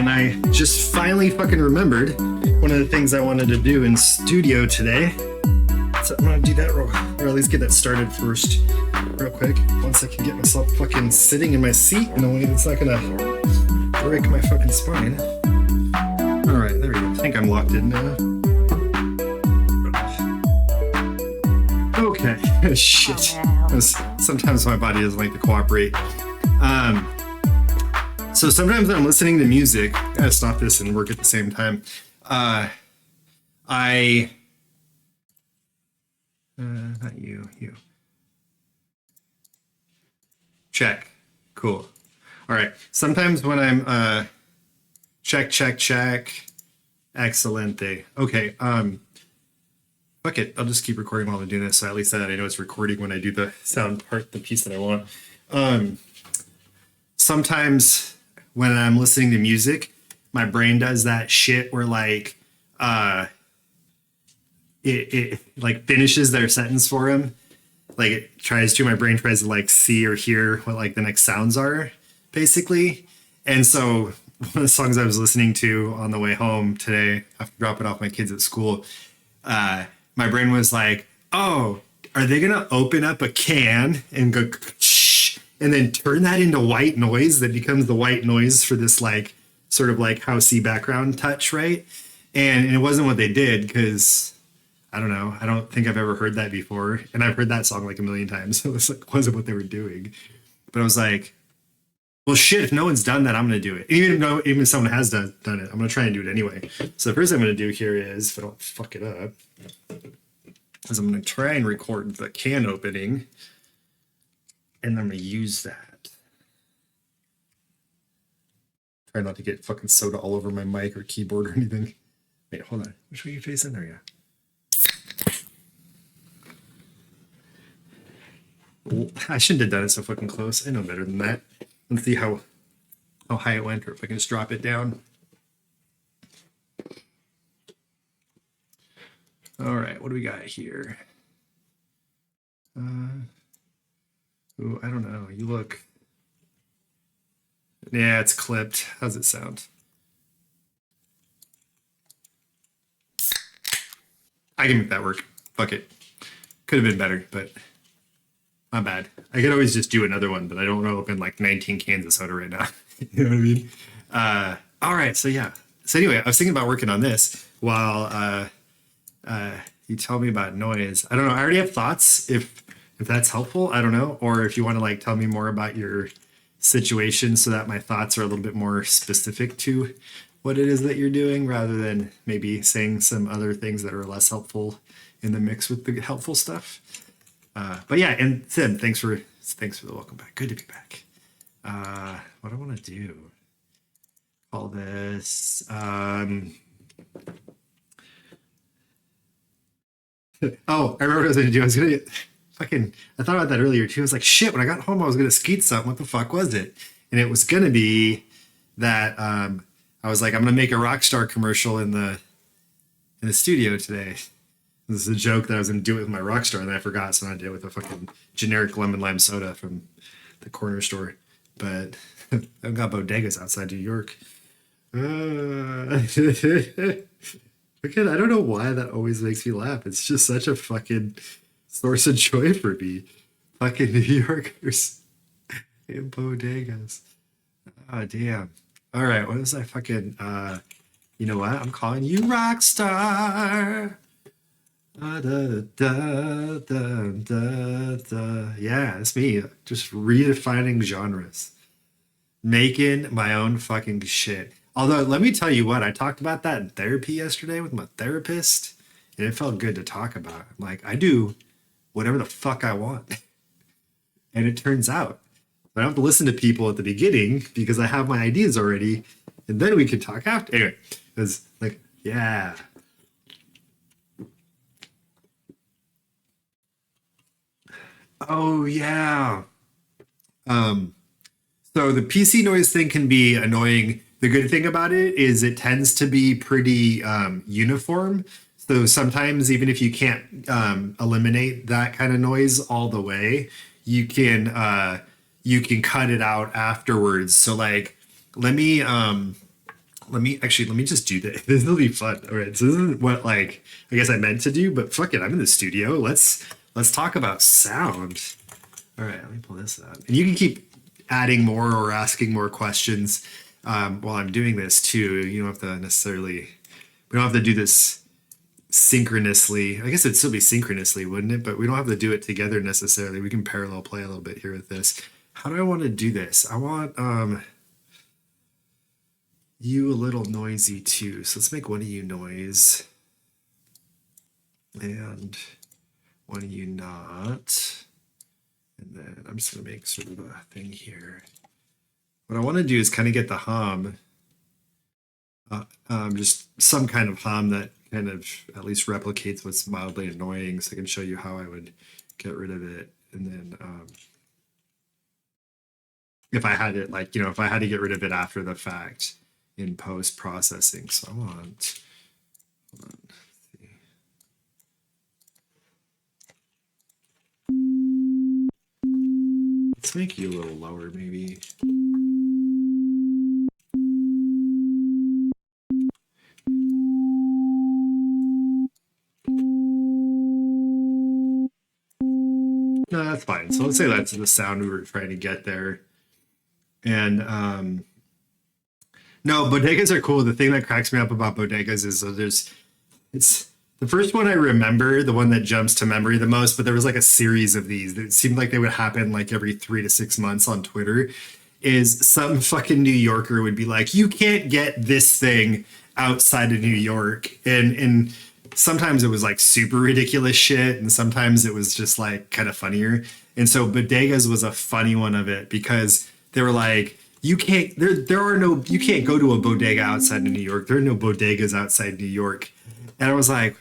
and I just finally fucking remembered one of the things I wanted to do in studio today. So I'm gonna do that or at least get that started first real quick. Once I can get myself fucking sitting in my seat in a way that's not gonna break my fucking spine. All right, there we go. I think I'm locked in now. Okay, shit. Sometimes my body doesn't like to cooperate. So sometimes I'm listening to music. I gotta stop this and work at the same time. Not you. Check. Cool. All right. Sometimes when I'm check. Excelente. Okay. Fuck it. I'll just keep recording while I'm doing this, so at least that I know it's recording when I do the sound part, the piece that I want. Sometimes when I'm listening to music, my brain does that shit where like it like finishes their sentence for him. Like my brain tries to like see or hear what like the next sounds are, basically. And so one of the songs I was listening to on the way home today after dropping off my kids at school, my brain was like, oh, are they gonna open up a can and go shh, and then turn that into white noise that becomes the white noise for this like sort of like housey background touch, right? And it wasn't what they did, because I don't know. I don't think I've ever heard that before. And I've heard that song like a million times. So it wasn't what they were doing. But I was like, well, shit, if no one's done that, I'm going to do it. Even if someone has done it, I'm going to try and do it anyway. So the first thing I'm going to do here is, if I don't fuck it up, is I'm going to try and record the can opening. And I'm going to use that. Try not to get fucking soda all over my mic or keyboard or anything. Wait, hold on. Which way are you facing? There you go. I shouldn't have done it so fucking close. I know better than that. Let's see how high it went, or if I can just drop it down. All right, what do we got here? Ooh, I don't know. You look. Yeah, it's clipped. How's it sound? I can make that work. Fuck it. Could have been better, but my bad. I could always just do another one, but I don't want to open like 19 cans of soda right now. You know what I mean? All right, so yeah. So anyway, I was thinking about working on this while you tell me about noise. I don't know. I already have thoughts. If that's helpful, I don't know. Or if you want to like tell me more about your situation so that my thoughts are a little bit more specific to what it is that you're doing, rather than maybe saying some other things that are less helpful in the mix with the helpful stuff. But yeah, and Sim, thanks for the welcome back. Good to be back. What do I want to do? Call this. Oh, I remember what I was going to do. I was going to fucking. I thought about that earlier too. I was like, shit. When I got home, I was going to skeet something. What the fuck was it? And it was going to be that. I was like, I'm going to make a Rockstar commercial in the studio today. This is a joke that I was going to do it with my Rockstar, and then I forgot, so I did it with a fucking generic lemon lime soda from the corner store. But I've got bodegas outside New York. Again, I don't know why that always makes me laugh. It's just such a fucking source of joy for me. Fucking New Yorkers and bodegas. Oh, damn. All right, what was I fucking... you know what? I'm calling you Rockstar. Da, da, da, da, da, da. Yeah, it's me. Just redefining genres. Making my own fucking shit. Although, let me tell you what, I talked about that in therapy yesterday with my therapist, and it felt good to talk about. I'm like, I do whatever the fuck I want. And it turns out, I don't have to listen to people at the beginning because I have my ideas already, and then we can talk after. Anyway, it was like, yeah. Oh, yeah. So the PC noise thing can be annoying. The good thing about it is it tends to be pretty uniform. So sometimes even if you can't eliminate that kind of noise all the way, you can cut it out afterwards. So like, let me let me just do this. This will be fun. All right. So this is what like I guess I meant to do, but fuck it. I'm in the studio. Let's talk about sound. All right, let me pull this up. And you can keep adding more or asking more questions while I'm doing this too. You don't have to necessarily we don't have to do this synchronously. I guess it'd still be synchronously, wouldn't it? But we don't have to do it together necessarily. We can parallel play a little bit here with this. How do I want to do this? I want you a little noisy too. So let's make one of you noise and one of you not. And then I'm just gonna make sort of a thing here. What I want to do is kind of get the hum, just some kind of hum that kind of at least replicates what's mildly annoying, so I can show you how I would get rid of it. And then if I had it, like, you know, if I had to get rid of it after the fact in post processing. So I want, hold on, let's see. Let's make you a little lower, maybe. No, that's fine. So let's say that's the sound we were trying to get there. And no, bodegas are cool. The thing that cracks me up about bodegas is it's the first one I remember, the one that jumps to memory the most, but there was like a series of these. It seemed like they would happen like every 3 to 6 months on Twitter. Is some fucking New Yorker would be like, you can't get this thing outside of New York. And sometimes it was like super ridiculous shit, and sometimes it was just like kind of funnier. And so bodegas was a funny one of it because they were like, you can't you can't go to a bodega outside of New York. There are no bodegas outside New York. And I was like,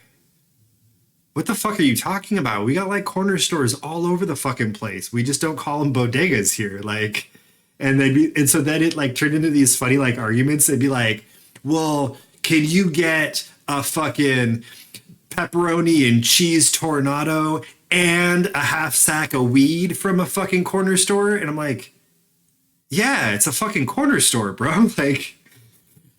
what the fuck are you talking about? We got like corner stores all over the fucking place. We just don't call them bodegas here. Like, and so then it like turned into these funny like arguments. They'd be like, well, can you get a fucking pepperoni and cheese tornado and a half sack of weed from a fucking corner store? And I'm like, yeah, it's a fucking corner store, bro. Like,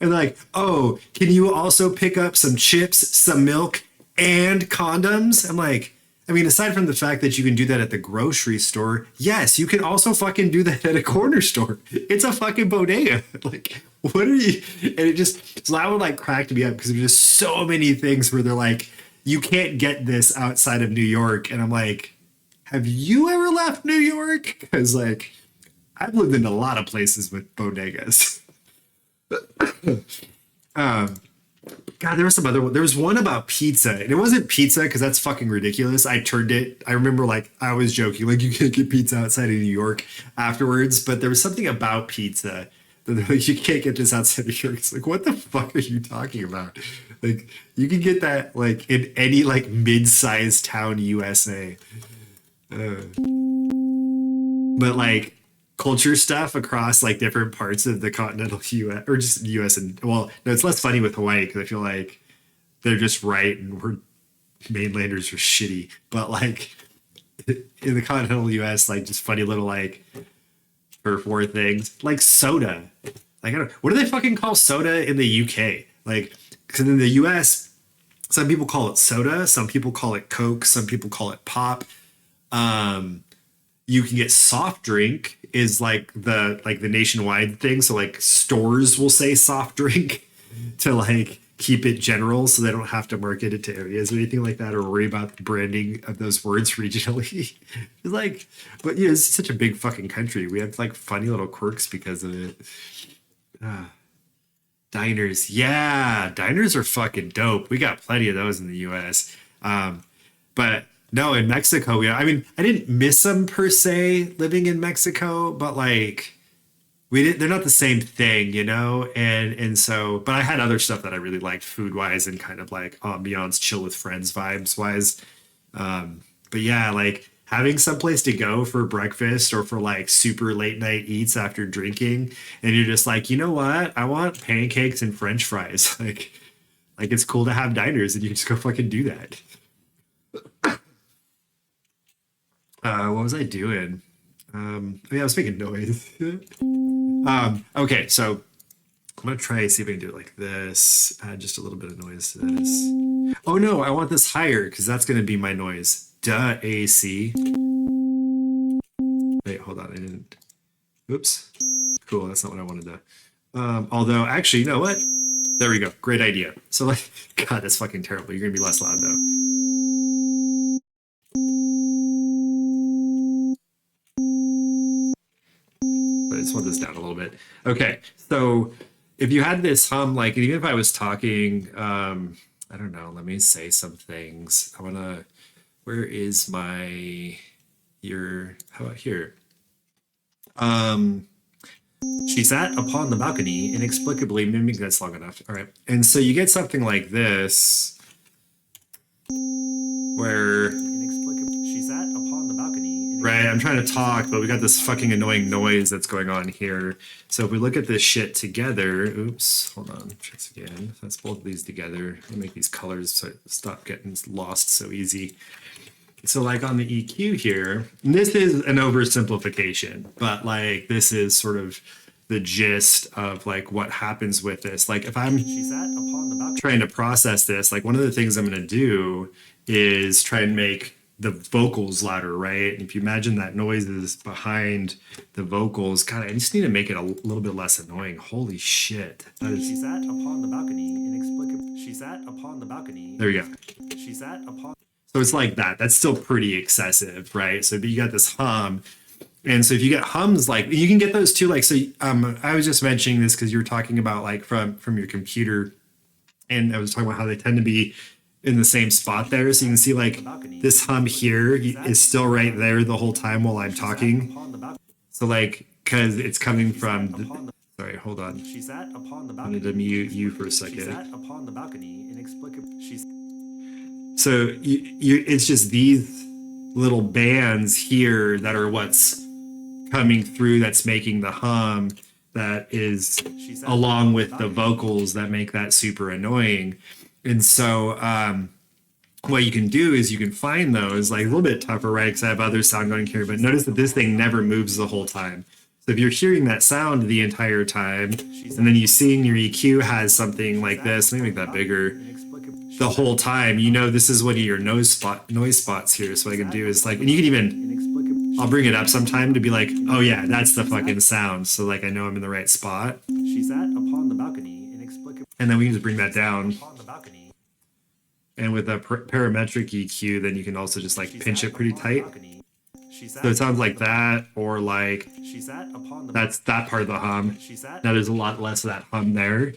and like, oh, can you also pick up some chips, some milk, and condoms? I'm like, I mean, aside from the fact that you can do that at the grocery store, yes, you can also fucking do that at a corner store. It's a fucking bodega. Like, what are you? And it just, so that one like cracked me up because there's just so many things where they're like, you can't get this outside of New York. And I'm like, have you ever left New York? Because like, I've lived in a lot of places with bodegas. God, there was some other one. There was one about pizza, and it wasn't pizza because that's fucking ridiculous. I turned it. I remember, like, I was joking, like, you can't get pizza outside of New York afterwards. But there was something about pizza that they're like, you can't get this outside of New York. It's like, what the fuck are you talking about? Like, you can get that like in any like mid-sized town USA. But like culture stuff across like different parts of the continental US or just US, and well, no, it's less funny with Hawaii because I feel like they're just right and we're mainlanders are shitty. But like in the continental US, like just funny little like turf war things like soda. Like, I don't, what do they fucking call soda in the UK? Like, because in the US, some people call it soda, some people call it Coke, some people call it pop. You can get soft drink is like the nationwide thing. So like stores will say soft drink to like keep it general so they don't have to market it to areas or anything like that or worry about the branding of those words regionally. It's like, but yeah, it's such a big fucking country. We have like funny little quirks because of it. Diners. Yeah, diners are fucking dope. We got plenty of those in the US. But no, in Mexico, I mean, I didn't miss them per se living in Mexico, but like they're not the same thing, you know? And so, but I had other stuff that I really liked food wise and kind of like ambiance, chill with friends vibes wise. But yeah, like having someplace to go for breakfast or for like super late night eats after drinking. And you're just like, you know what? I want pancakes and French fries. Like it's cool to have diners and you just go fucking do that. What was I doing? Yeah, I was making noise. Okay, so gonna try see if I can do it like this. Add just a little bit of noise to this. Oh no, I want this higher because that's gonna be my noise. Duh, AC. Wait, hold on, I didn't. Oops. Cool, that's not what I wanted to. Although, actually, you know what? There we go. Great idea. So, like, God, that's fucking terrible. You're gonna be less loud though. But I just want this down a little bit. Okay, so if you had this hum, like, even if I was talking, I don't know. Let me say some things. I wanna. Where is my? How about here? She sat upon the balcony, inexplicably mimicking that's long enough. All right. And so you get something like this, where she sat upon the balcony. Right. I'm trying to talk, but we got this fucking annoying noise that's going on here. So if we look at this shit together, oops, hold on, try this again. Let's both of these together. I'll make these colors so stop getting lost so easy. So like on the EQ here, and this is an oversimplification, but like this is sort of the gist of like what happens with this. Like if I'm trying to process this, like one of the things I'm going to do is try and make the vocals louder, right? And if you imagine that noise is behind the vocals, God, I just need to make it a little bit less annoying. Holy shit. She sat upon the balcony, inexplicably. She sat upon the balcony. There we go. She sat upon. So it's like that. That's still pretty excessive, right? So you got this hum. And so if you get hums, like you can get those too. Like, so I was just mentioning this because you were talking about like from your computer. And I was talking about how they tend to be in the same spot there. So you can see like this hum here is still right there the whole time while I'm talking. So like, cause it's coming from, sorry, hold on. I need to mute you for a second. So it's just these little bands here that are what's coming through that's making the hum that is along with the vocals that make that super annoying. And so what you can do is you can find those like a little bit tougher, right? Because I have other sound going here, but notice that this thing never moves the whole time. So if you're hearing that sound the entire time, and then you see in your EQ has something like this, let me make that bigger. The whole time, you know, this is one of your noise spots here. So what I can do is like, and you can even, I'll bring it up sometime to be like, oh yeah, that's the fucking sound. So like, I know I'm in the right spot. She's at upon the balcony, inexplicably. And then we can just bring that down. And with a parametric EQ, then you can also just like pinch it pretty tight. So it sounds like that, or like that's that part of the hum. Now there's a lot less of that hum there.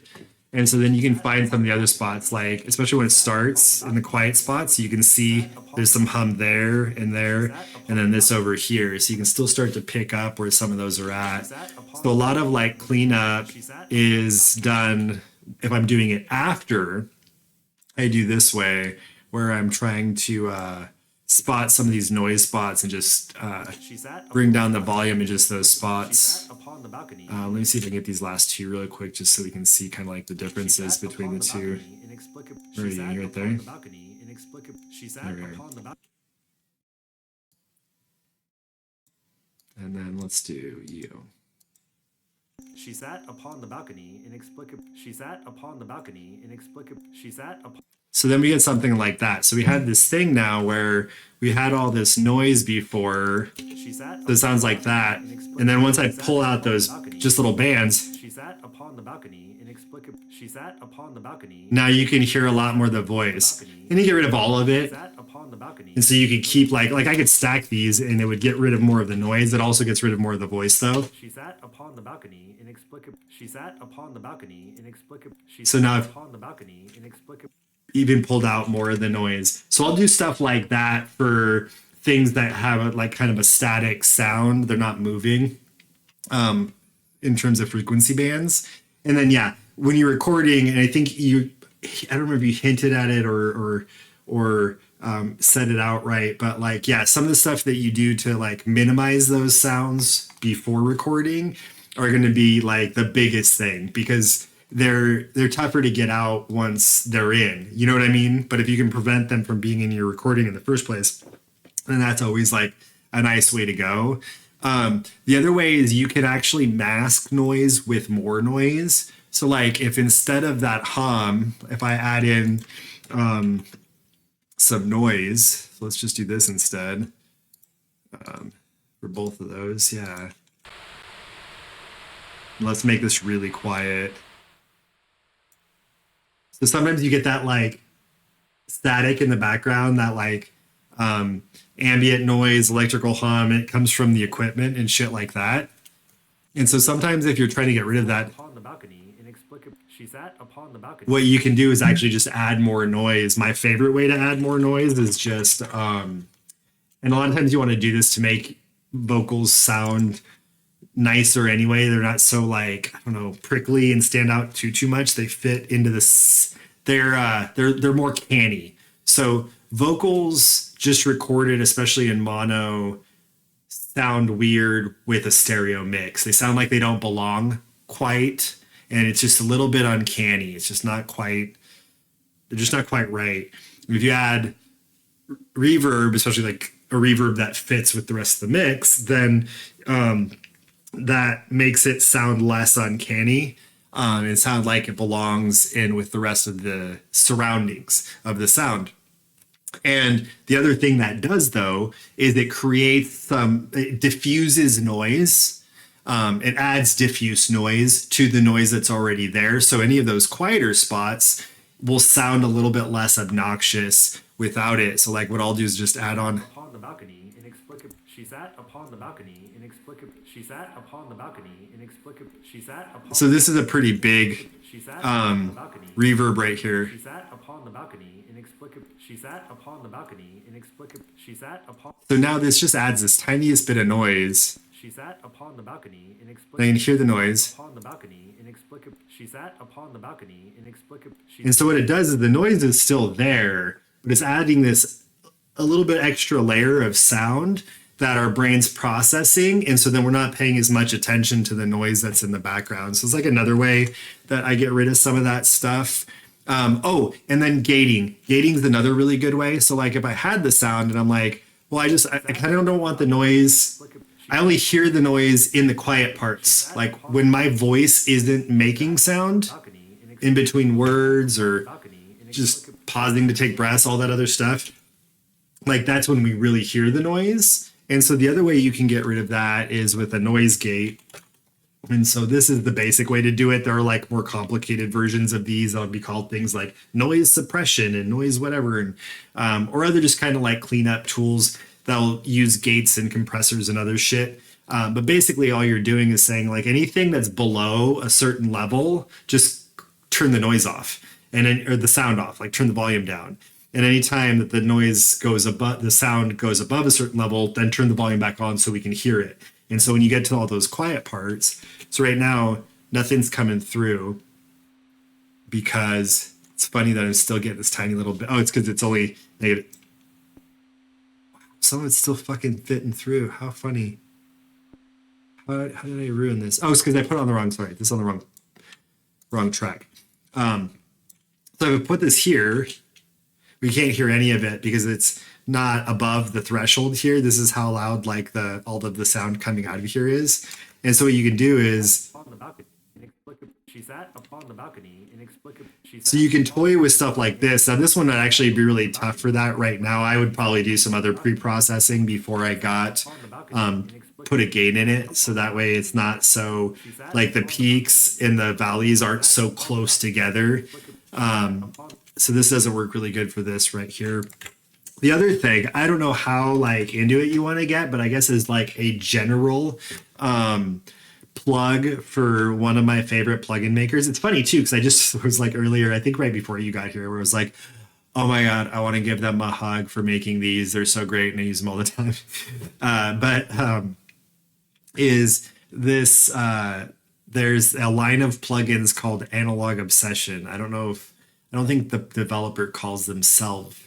And so then you can find some of the other spots, like especially when it starts in the quiet spots, you can see there's some hum there, and then this over here. So you can still start to pick up where some of those are at. So a lot of like cleanup is done if I'm doing it after I do this way, where I'm trying to spot some of these noise spots and just bring down the volume in just those spots. Let me see if I can get these last two really quick just so we can see kind of like the differences between the two. Where are you? Right there? There we are. And then let's do you. She sat upon the balcony inexplicably. She sat upon the balcony inexplicably. She sat upon. So then we get something like that. So we had this thing now where we had all this noise before. So it sounds like that. And then once I pull out those just little bands, now you can hear a lot more of the voice. And you get rid of all of it. And so you could keep like I could stack these and it would get rid of more of the noise. It also gets rid of more of the voice though. She sat upon the balcony inexplicably. She sat upon the balcony inexplicably. So now I've even pulled out more of the noise. So I'll do stuff like that for things that have like kind of a static sound. They're not moving in terms of frequency bands. And then, yeah, when you're recording, and I think I don't remember if you hinted at it or said it outright, but like, yeah, some of the stuff that you do to like minimize those sounds before recording are going to be like the biggest thing, because they're tougher to get out once they're in, you know what I mean? But if you can prevent them from being in your recording in the first place, then that's always like a nice way to go. The other way is you can actually mask noise with more noise. So like if instead of that hum, if I add in some noise, so let's just do this instead for both of those. Yeah. Let's make this really quiet. So sometimes you get that like static in the background, that like ambient noise, electrical hum. It comes from the equipment and shit like that. And so sometimes if you're trying to get rid of that, Upon the balcony, inexplicably, she sat upon the balcony. what you can do is actually just add more noise. My favorite way to add more noise is just, and a lot of times you want to do this to make vocals sound nicer anyway. They're not so like, I don't know, prickly and stand out too much. They fit into this. They're more canny. So vocals just recorded, especially in mono, sound weird with a stereo mix. They sound like they don't belong quite, and it's just a little bit uncanny. It's just not quite. They're just not quite right. If you add reverb, especially like a reverb that fits with the rest of the mix, then that makes it sound less uncanny and sound like it belongs in with the rest of the surroundings of the sound. And the other thing that does, though, is it diffuses noise. It adds diffuse noise to the noise that's already there. So any of those quieter spots will sound a little bit less obnoxious without it. So like what I'll do is just add on. Upon the balcony, inexplicably, she sat upon the balcony, inexplicably, she sat upon the balcony, inexplicably, she sat upon. So this is a pretty big she sat upon the balcony. reverb right here. She sat upon the balcony, inexplicably, she sat upon the balcony, inexplicably, she sat upon. So now this just adds this tiniest bit of noise. She sat upon the balcony, Now inexplicably. you can hear the noise. Upon the balcony, inexplicably, she sat upon the balcony, inexplicably. And so what it does is the noise is still there, but it's adding this a little bit extra layer of sound that our brain's processing. And so then we're not paying as much attention to the noise that's in the background. So it's like another way that I get rid of some of that stuff. And then gating. Gating's another really good way. So like if I had the sound and I'm like, well, I kind of don't want the noise. I only hear the noise in the quiet parts. Like when my voice isn't making sound in between words or just pausing to take breaths, all that other stuff. Like that's when we really hear the noise. And so the other way you can get rid of that is with a noise gate. And so this is the basic way to do it. There are like more complicated versions of these that would be called things like noise suppression and noise whatever, and or other just kind of like cleanup tools that'll use gates and compressors and other shit. But basically all you're doing is saying like anything that's below a certain level, just turn the noise off or the sound off, like turn the volume down. And anytime that the noise goes above, the sound goes above a certain level, then turn the volume back on so we can hear it. And so when you get to all those quiet parts, so right now nothing's coming through because it's funny that I'm still getting this tiny little bit. Oh, it's because it's only negative. Some of it's still fucking fitting through. How funny. How did I ruin this? Oh, it's because I put it on the wrong, sorry, this is on the wrong track. So if I put this here, we can't hear any of it because it's not above the threshold here. This is how loud like all of the sound coming out of here is. And so what you can do is, Upon the balcony, inexplicably, she sat upon the balcony, inexplicably, she so you can toy with stuff like this. Now this one would actually be really tough for that right now. I would probably do some other pre-processing before I got put a gate in it. So that way it's not so like the peaks and the valleys aren't so close together. So this doesn't work really good for this right here. The other thing, I don't know how like into it you want to get, but I guess is like a general plug for one of my favorite plugin makers. It's funny too, because I just was like earlier, I think right before you got here, where I was like, oh my God, I want to give them a hug for making these. They're so great and I use them all the time. Is this, there's a line of plugins called Analog Obsession. I don't think the developer calls themselves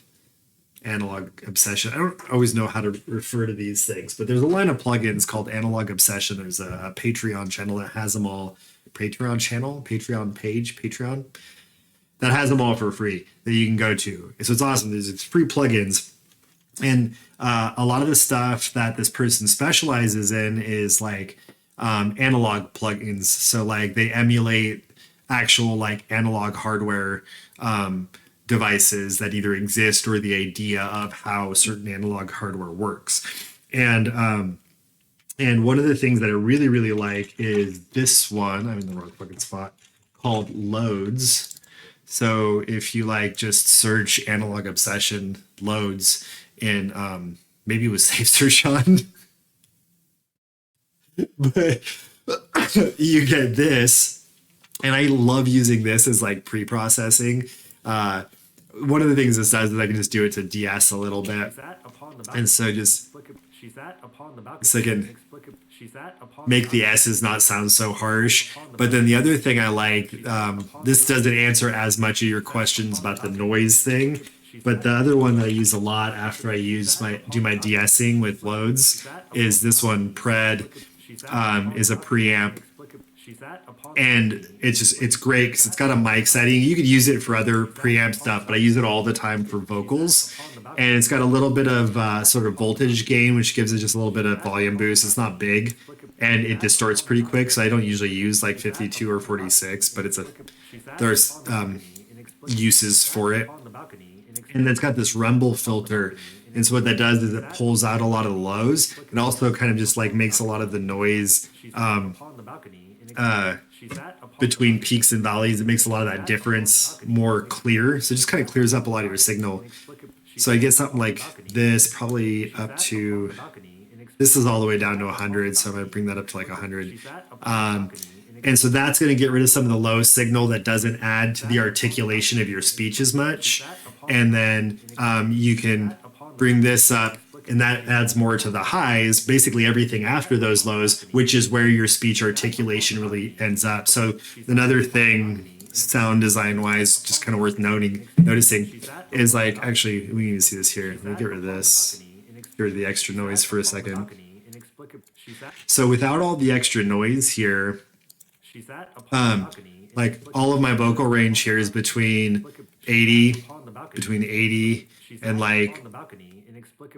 Analog Obsession. I don't always know how to refer to these things, but there's a line of plugins called Analog Obsession. There's a Patreon channel that has them all. Patreon page that has them all for free that you can go to. So it's awesome. It's free plugins. And a lot of the stuff that this person specializes in is like analog plugins. So like they emulate actual like analog hardware devices that either exist or the idea of how certain analog hardware works. And one of the things that I really, really like is this one. I'm in the wrong fucking spot. Called Loads. So if you like just search Analog Obsession Loads in maybe it was Safe Search on, but you get this. And I love using this as like pre-processing. One of the things this does is I can just do it to de-ess a little bit. And so just so I can make the S's not sound so harsh. But then the other thing I like, this doesn't answer as much of your questions about the noise thing. But the other one that I use a lot after I do my de-essing with Loads is this one. Pred is a preamp. And it's great because it's got a mic setting. You could use it for other preamp stuff, but I use it all the time for vocals. And it's got a little bit of sort of voltage gain, which gives it just a little bit of volume boost. It's not big, and it distorts pretty quick. So I don't usually use like 52 or 46, but there's uses for it. And it's got this rumble filter. And so what that does is it pulls out a lot of the lows and also kind of just like makes a lot of the noise between peaks and valleys. It makes a lot of that difference more clear. So it just kind of clears up a lot of your signal. So I get something like this, probably up to, this is all the way down to 100. So I'm going to bring that up to like 100. And so that's going to get rid of some of the low signal that doesn't add to the articulation of your speech as much. And then you can bring this up, and that adds more to the highs, basically everything after those lows, which is where your speech articulation really ends up. So another thing, sound design wise, just kind of worth noticing is like, actually, we can even see this here. Let me get rid of this, get rid of the extra noise for a second. So without all the extra noise here, like all of my vocal range here is between 80 and like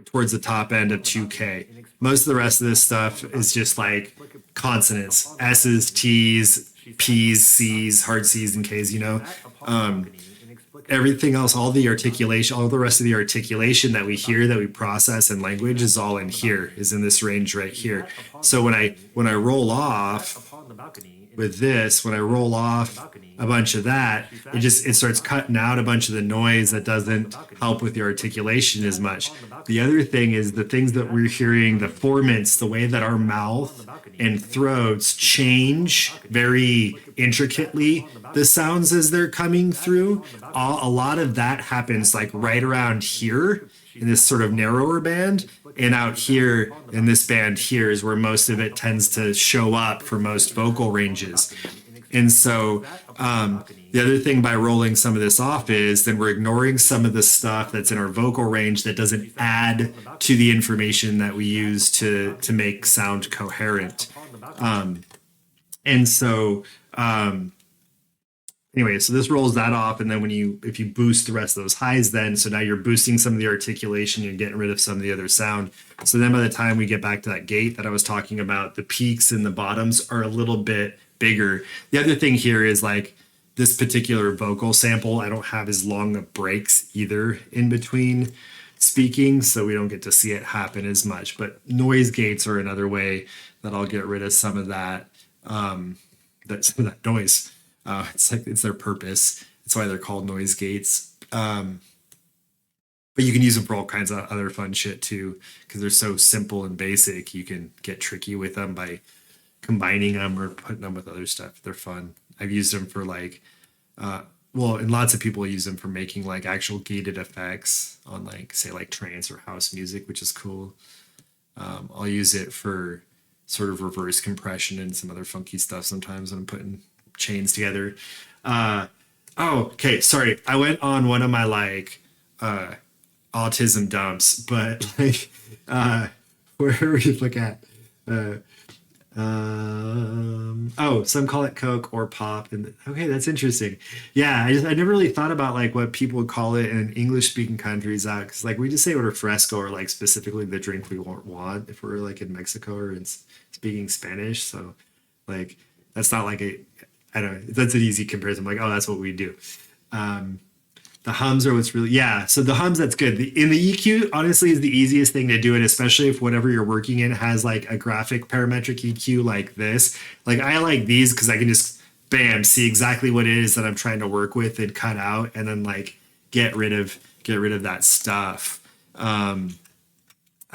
towards the top end of 2K. Most of the rest of this stuff is just like consonants, S's, T's, P's, C's, hard C's and K's, you know. Everything else, all the articulation, all the rest of the articulation that we hear, that we process in language is all in here, is in this range right here. So when I roll off with this, when I roll off a bunch of that, it starts cutting out a bunch of the noise that doesn't help with the articulation as much. The other thing is the things that we're hearing, the formants, the way that our mouth and throats change very intricately, the sounds as they're coming through. A lot of that happens like right around here in this sort of narrower band, and out here in this band here is where most of it tends to show up for most vocal ranges. And so the other thing by rolling some of this off is then we're ignoring some of the stuff that's in our vocal range that doesn't add to the information that we use to make sound coherent. And so anyway, so this rolls that off, and then if you boost the rest of those highs, then so now you're boosting some of the articulation, you're getting rid of some of the other sound. So then by the time we get back to that gate that I was talking about, the peaks and the bottoms are a little bit bigger. The other thing here is like this particular vocal sample, I don't have as long of breaks either in between speaking, so we don't get to see it happen as much. But noise gates are another way that I'll get rid of some of that that noise. It's their purpose. That's why they're called noise gates. But you can use them for all kinds of other fun shit too, because they're so simple and basic. You can get tricky with them by combining them or putting them with other stuff. They're fun. I've used them for like, and lots of people use them for making like actual gated effects on like, say like trance or house music, which is cool. I'll use it for sort of reverse compression and some other funky stuff sometimes when I'm putting chains together. Okay, sorry. I went on one of my like autism dumps, but like where are we look at? Some call it Coke or pop, and okay, that's interesting. Yeah, I never really thought about like what people would call it in English speaking countries, because like we just say order fresco or like specifically the drink we want if we're like in Mexico or in speaking Spanish. So like that's not like I don't know. That's an easy comparison. I'm like, oh, that's what we do. The hums are what's really, yeah. So the hums, that's good. In the EQ, honestly, is the easiest thing to do it, especially if whatever you're working in has like a graphic parametric EQ like this. Like I like these because I can just bam see exactly what it is that I'm trying to work with and cut out, and then like get rid of that stuff.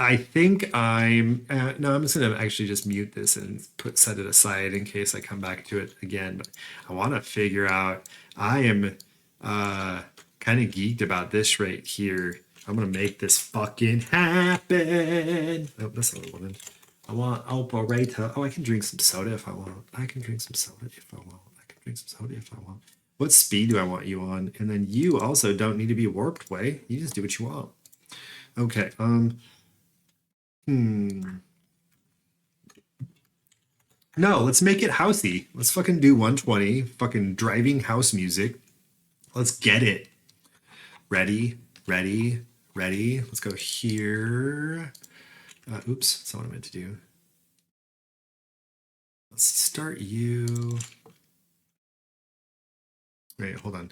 I think I'm no, I'm just gonna actually just mute this and set it aside in case I come back to it again. But I want to figure out. I am kind of geeked about this right here. I'm gonna make this fucking happen. Oh, that's not what I wanted. I want operator. Oh, I can drink some soda if I want. I can drink some soda if I want. I can drink some soda if I want. What speed do I want you on? And then you also don't need to be warped way. You just do what you want. Okay. No, let's make it housey. Let's fucking do 120. Fucking driving house music. Let's get it. Ready, ready, ready. Let's go here. Oops, that's not what I meant to do. Let's start you. Wait, hold on.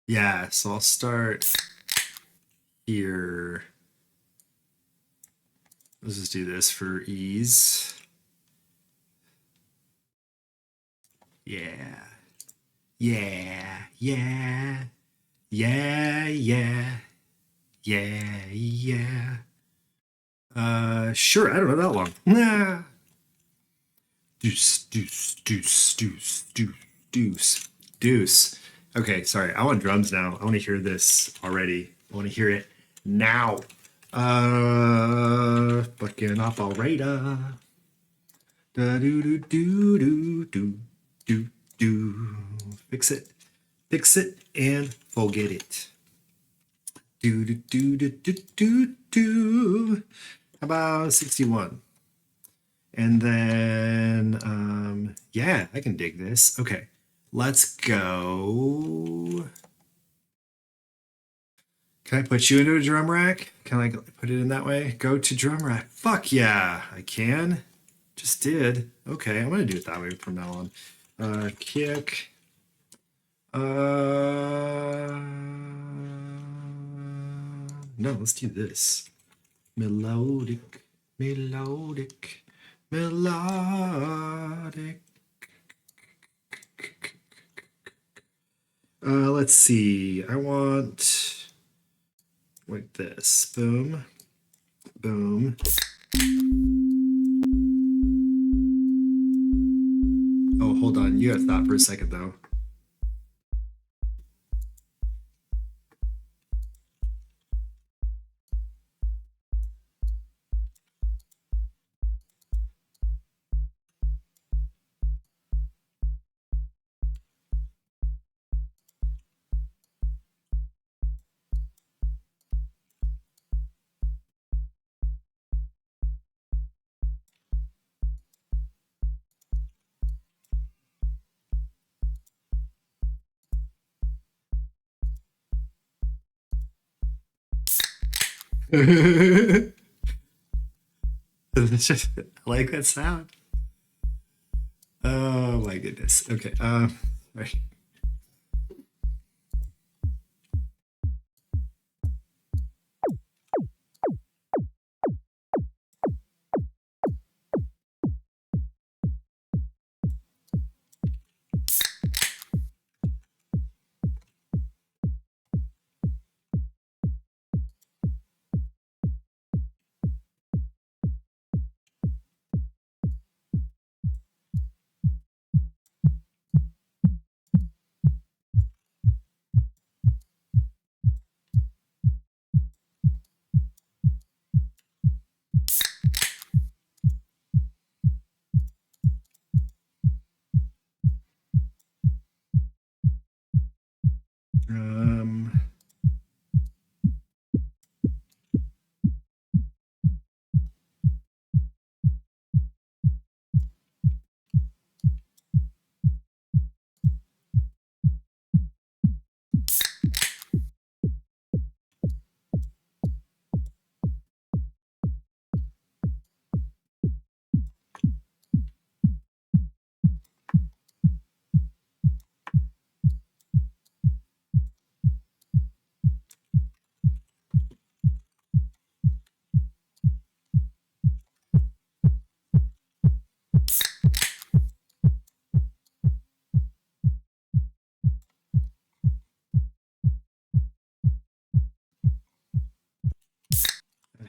Yeah, so I'll start here. Let's just do this for ease. Yeah. Yeah, yeah. Yeah, yeah. Yeah, yeah. Sure, I don't know that long. Nah. Deuce, deuce, deuce, deuce, deuce, deuce, deuce. Okay, sorry. I want drums now. I want to hear this already. I want to hear it now. Fucking operator. Da do do do do do do do. Fix it, and forget it. Do do do do do do do. How about 61? And then, yeah, I can dig this. Okay, let's go. Can I put you into a drum rack? Can I put it in that way? Go to drum rack. Fuck yeah, I can. Just did. Okay, I'm gonna do it that way from now on. Kick. No, let's do this. Melodic, melodic, melodic. Let's see. I want like this. Boom, boom. Oh, hold on. You gotta stop for a second though. It's just, I like that sound. Oh my goodness. Okay. Right.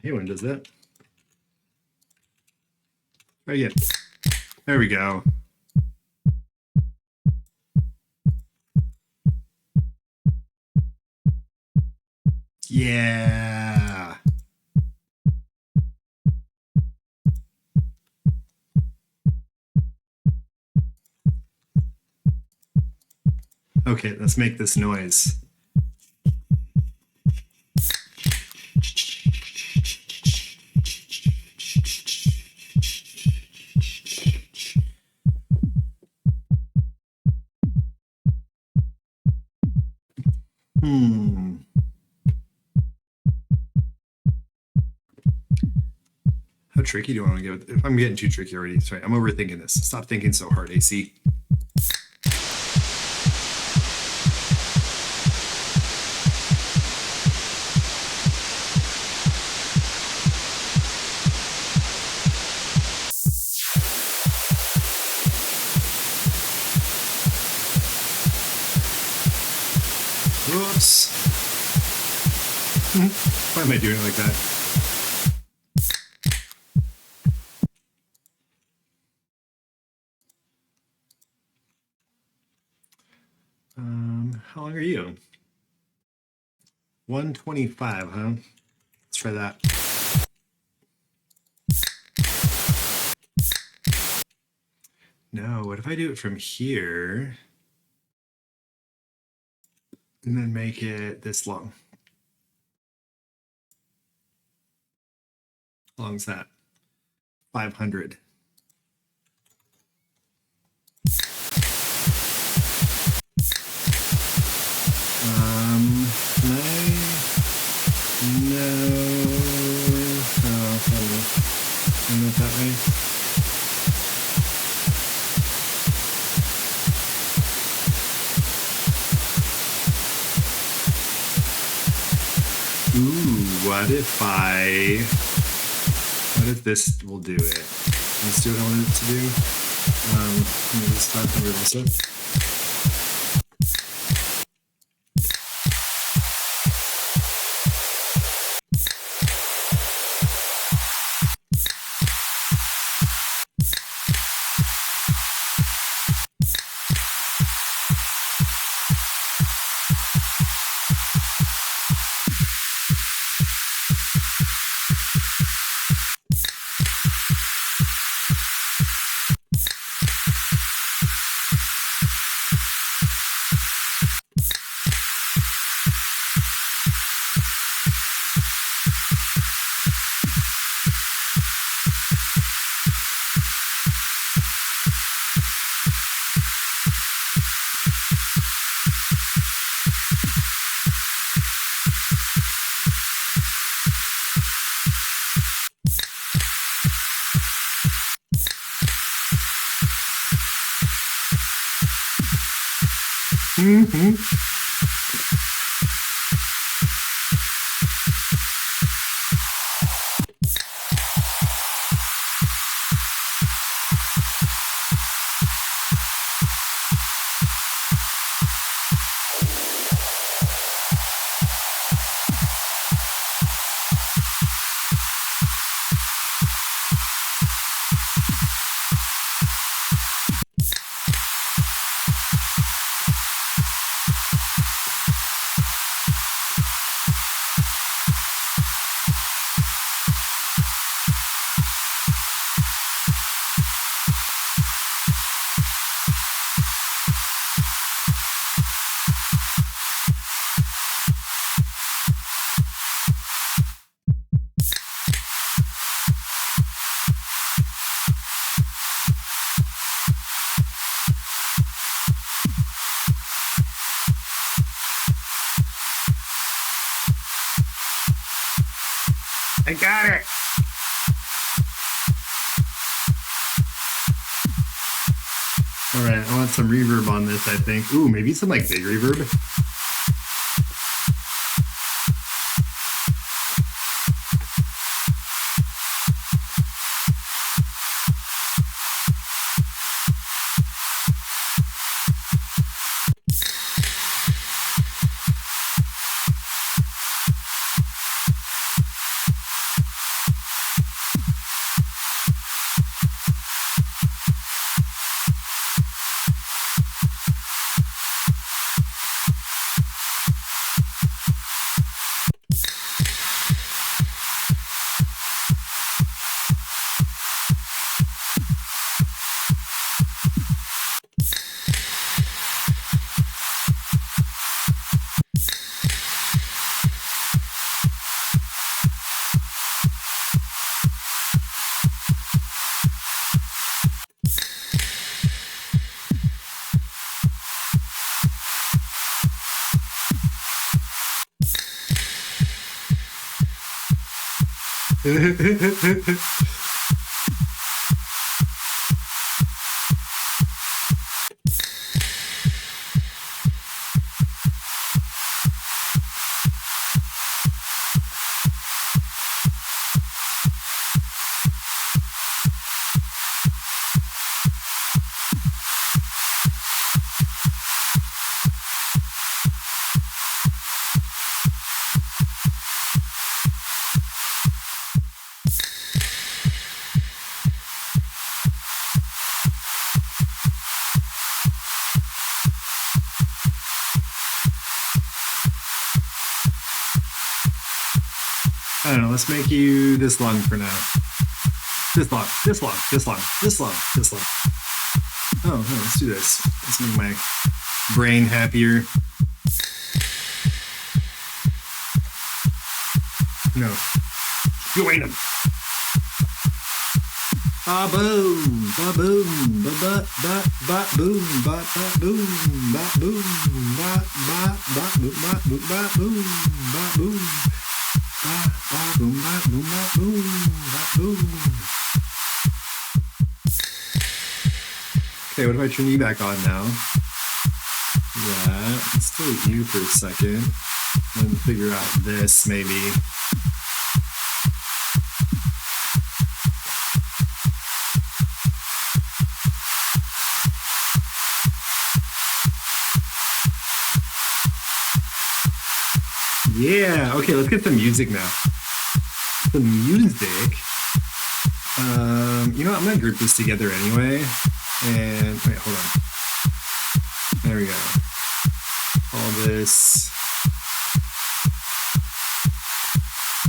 Anyone does that. Try again. There we go. Yeah. Okay, let's make this noise. How tricky do I want to get? If I'm getting too tricky already, sorry, I'm overthinking this. Stop thinking so hard, AC. Whoops. Why am I doing it like that? How long are you? 125, huh? Let's try that. No, what if I do it from here and then make it this long? How long is that? 500. Can I? No. Oh, funny. Not that way. Ooh, what if this will do it? Let's do what I wanted it to do. Maybe it's 500 also. I got it. All right, I want some reverb on this, I think. Ooh, maybe some like big reverb. I don't know, let's make you this long for now. This long, this long, this long, this long, this long. Oh, no, let's do this. Let's make my brain happier. No. You ain't him. Ba boom, ba boom, ba ba ba ba boom, ba ba boom, ba boom, ba ba ba boom, ba boom, ba boom, ba boom. Ba ba boom ba boom ba boom ba boom. Okay, what if I turn you back on now? Yeah, let's delete you for a second and figure out this maybe. Yeah, okay, let's get some music now. The music. You know what? I'm gonna group this together anyway. And wait, hold on. There we go. All this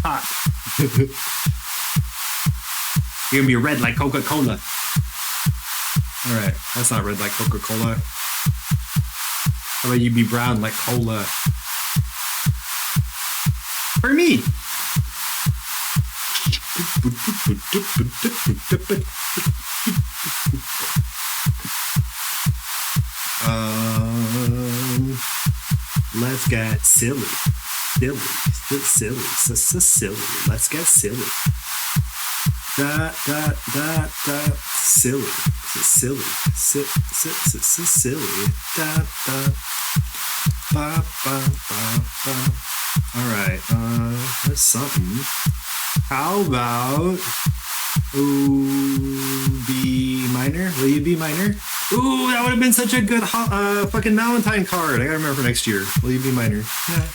hot. You're gonna be red like Coca-Cola. All right, that's not red like Coca-Cola. How about you be brown like cola? For me. Let's get silly. Silly. Let's get silly. That, silly. Silly. Silly. Ba, ba, ba, ba. All right, that's something. How about B minor? Will you B minor? Ooh, that would have been such a good fucking Valentine card. I gotta remember for next year. Will you B minor? Yeah.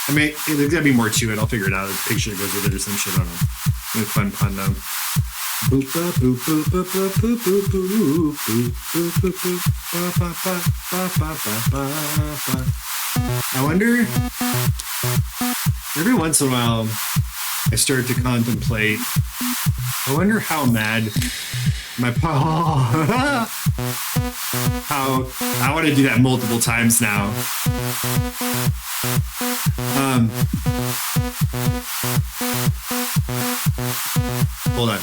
I mean, there's gotta be more to it. I'll figure it out. A picture goes with it or some shit. I don't know. With fun pun though. Boop boop boop boop boop boop boop boop boop boop boop boop ba ba ba ba. I wonder. Every once in a while, I start to contemplate. I wonder how mad my how I want to do that multiple times now. Hold on.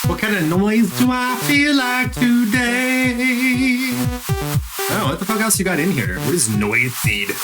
What kind of noise do I feel like today? Oh, what the fuck else you got in here? What is noise seed?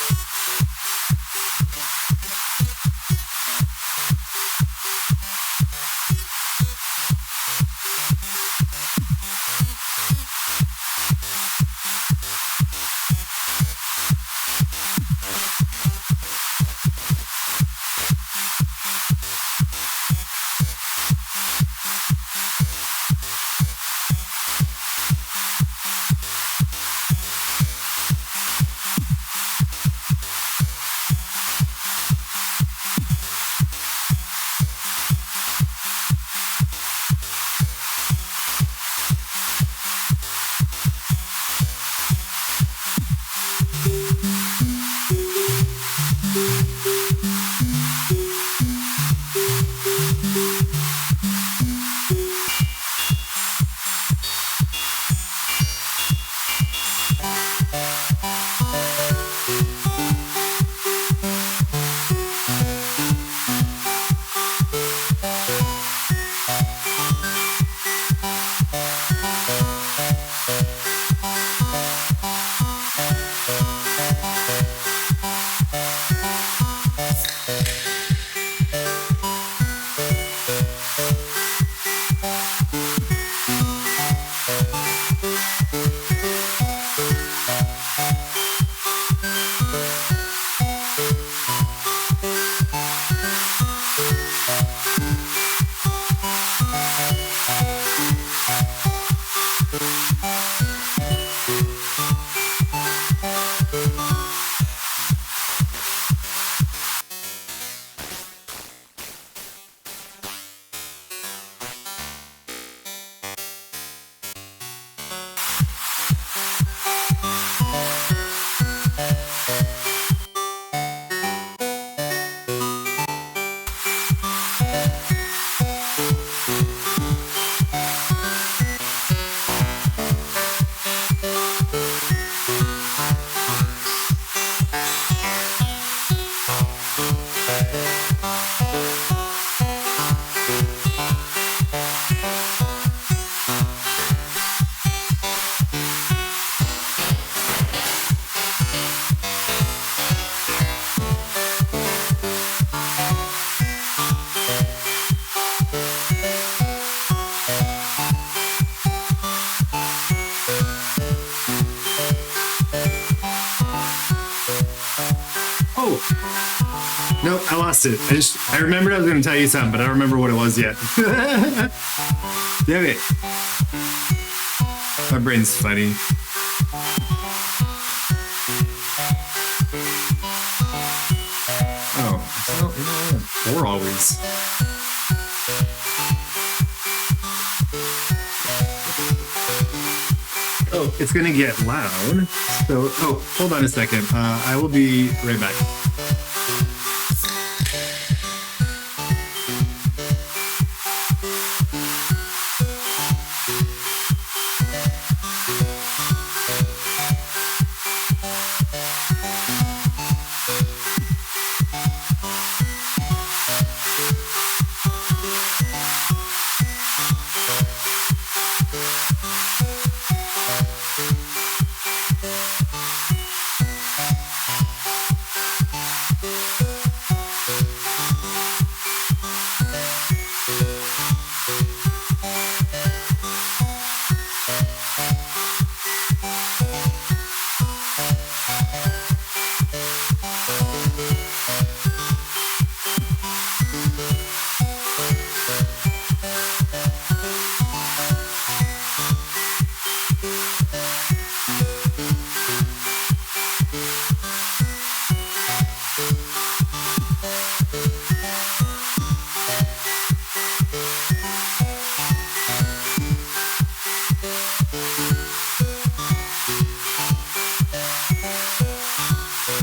Nope, I lost it. I remembered I was going to tell you something, but I don't remember what it was yet. Damn it. My brain's funny. Oh, well, you know what? Or always. Oh, it's going to get loud. So, oh, hold on a second. I will be right back.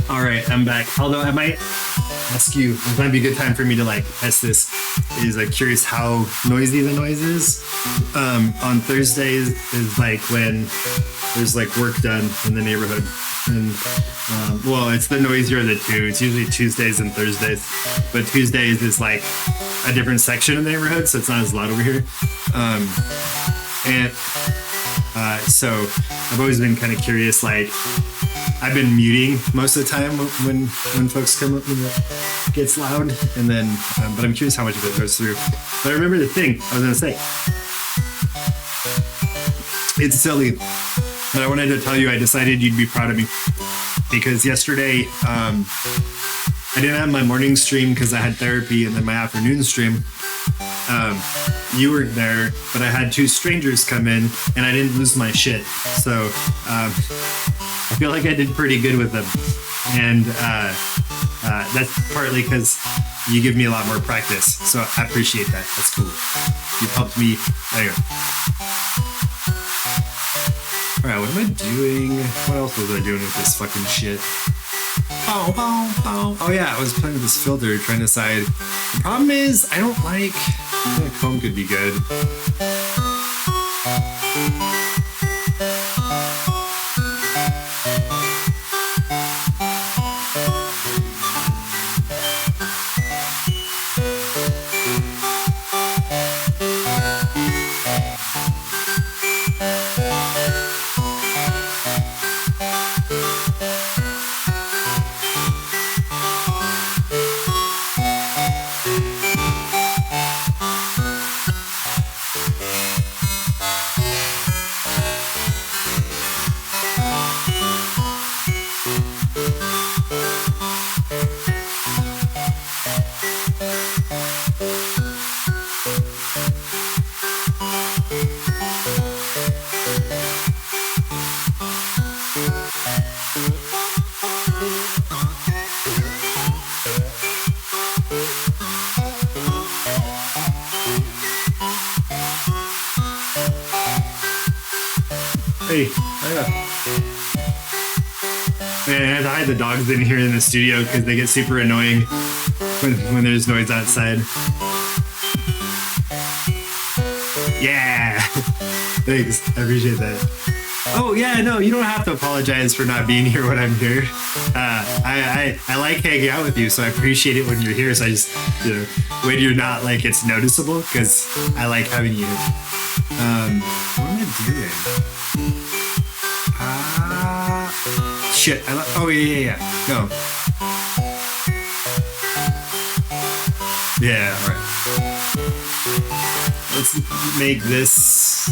All right, I'm back. Although I might ask you, it might be a good time for me to like test this. Is curious how noisy the noise is. On Thursdays is like when there's like work done in the neighborhood, and well, it's the noisier of the two. It's usually Tuesdays and Thursdays, but Tuesdays is like a different section of the neighborhood, so it's not as loud over here. So I've always been kind of curious, like. I've been muting most of the time when folks come up and it gets loud, and then but I'm curious how much of it goes through. But I remember the thing I was gonna say. It's silly, but I wanted to tell you I decided you'd be proud of me because yesterday I didn't have my morning stream because I had therapy, and then my afternoon stream. You were there, but I had two strangers come in, and I didn't lose my shit. So I feel like I did pretty good with them, and that's partly because you give me a lot more practice. So I appreciate that. That's cool. You've helped me. Anyway. All right, what am I doing? What else was I doing with this fucking shit? Oh yeah, I was playing with this filter, trying to decide. The problem is, I don't like. The comb could be good. Hey, man, I have to hide the dogs in here in the studio because they get super annoying when there's noise outside. Yeah, thanks, I appreciate that. Oh yeah, no, you don't have to apologize for not being here when I'm here. I like hanging out with you, so I appreciate it when you're here. So I just, you know, when you're not, like, it's noticeable because I like having you. What am I doing? Shit. Oh yeah. No. Yeah. All right. Let's make this.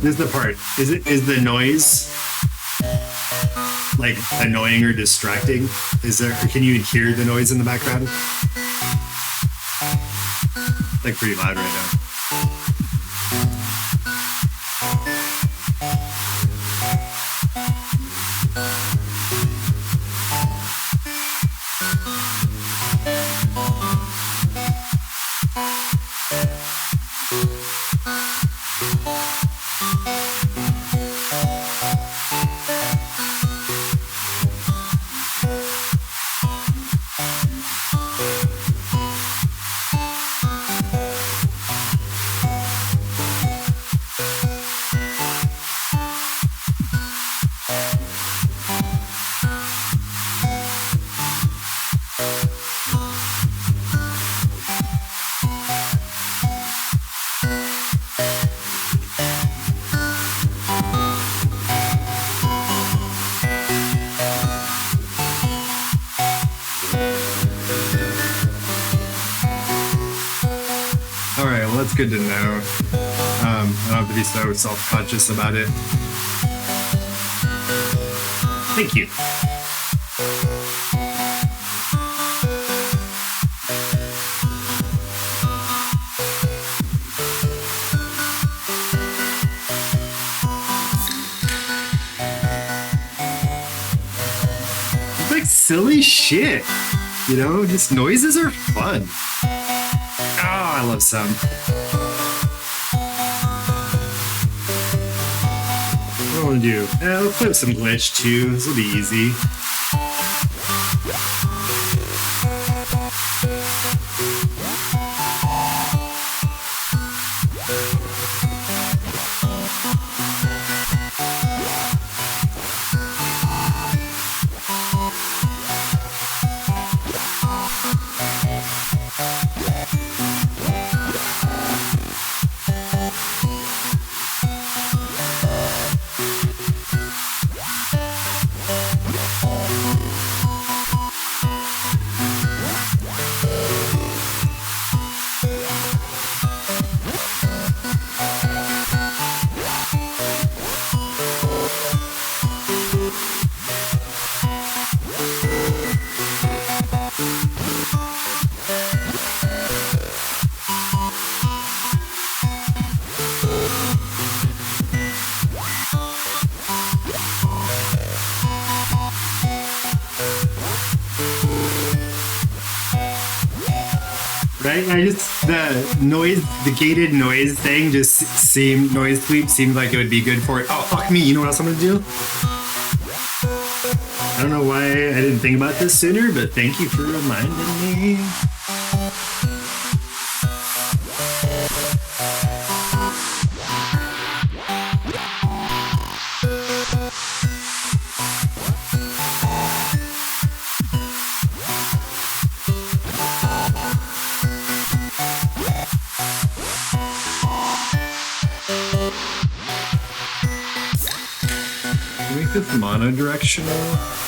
This is the part. Is the noise like annoying or distracting? Can you hear the noise in the background? Like pretty loud right now. That's good to know. I don't have to be so self-conscious about it. Thank you. It's like silly shit, you know? Just noises are fun. Oh, I love sound. What do I want to do? Let's put up some glitch too. This will be easy. Right? The gated noise thing noise sweep seemed like it would be good for it. Oh, fuck me. You know what else I'm gonna do? I don't know why I didn't think about this sooner, but thank you for reminding me. Make this monodirectional.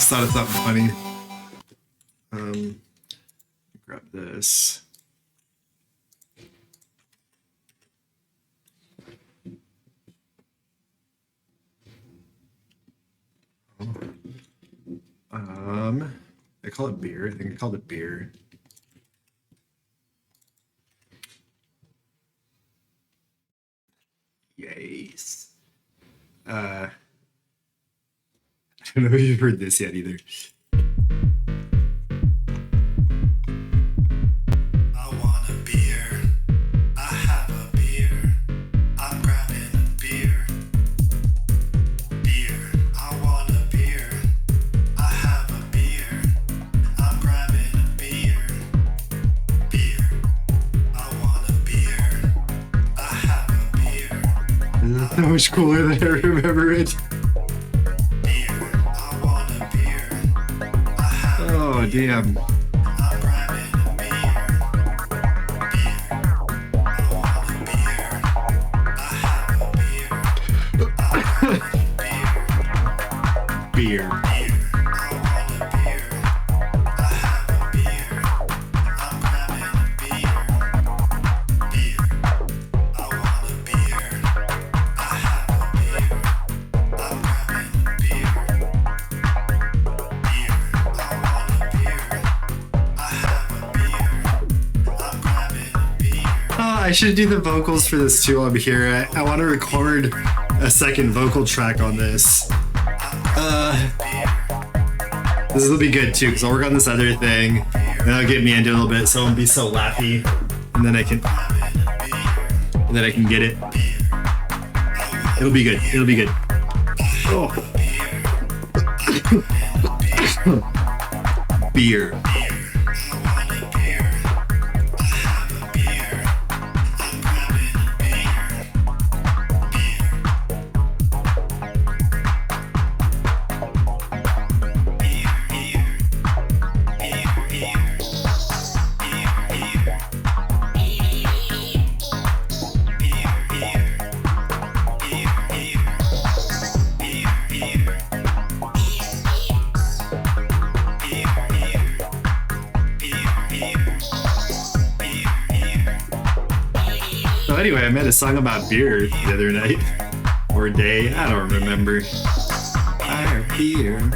just thought of something funny. Grab this. I call it beer. I think I called it beer. Yes. I don't know if you've heard this yet either. I want a beer. I have a beer. I'm grabbing a beer. Beer. I want a beer. I have a beer. I'm grabbing a beer. Beer. I want a beer. I have a beer. This is so much cooler than I remember it. Beer. I want a beer. I have Oh, damn. I'm grabbing a beer. Beer. I want a beer. I have a beer. I'm grabbing a beer. Beer. Beer. I want a beer. I have a beer. I'm grabbing a beer. Beer. I want a beer. I have a beer. I'm grabbing a beer. Beer. I want a beer. I have a beer. I'm grabbing a beer. Oh, I should do the vocals for this too while I'm here. I want to record a second vocal track on this. This will be good too, because I'll work on this other thing, and that'll get me into a little bit, so I won't be so lappy, and then I can get it. It'll be good. It'll be good. Oh. Beer. So anyway, I made a song about beer the other night, or day, I don't remember. Our beer.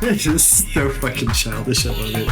It's just so fucking childish. I love it.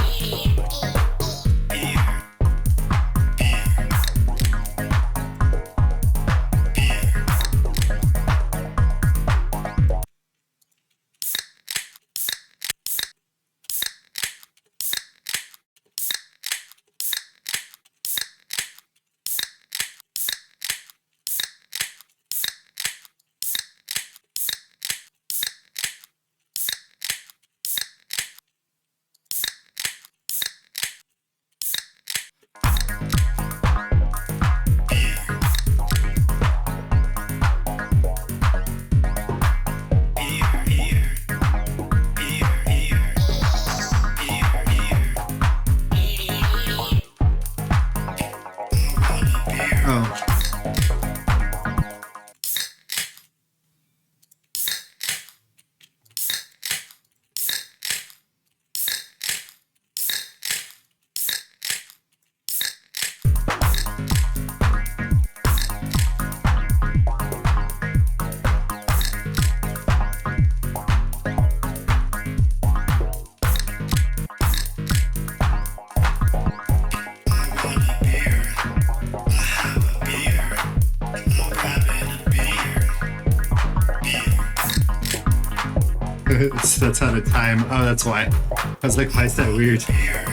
That's out of time. Oh, that's why. I was like, why is that weird? Beer.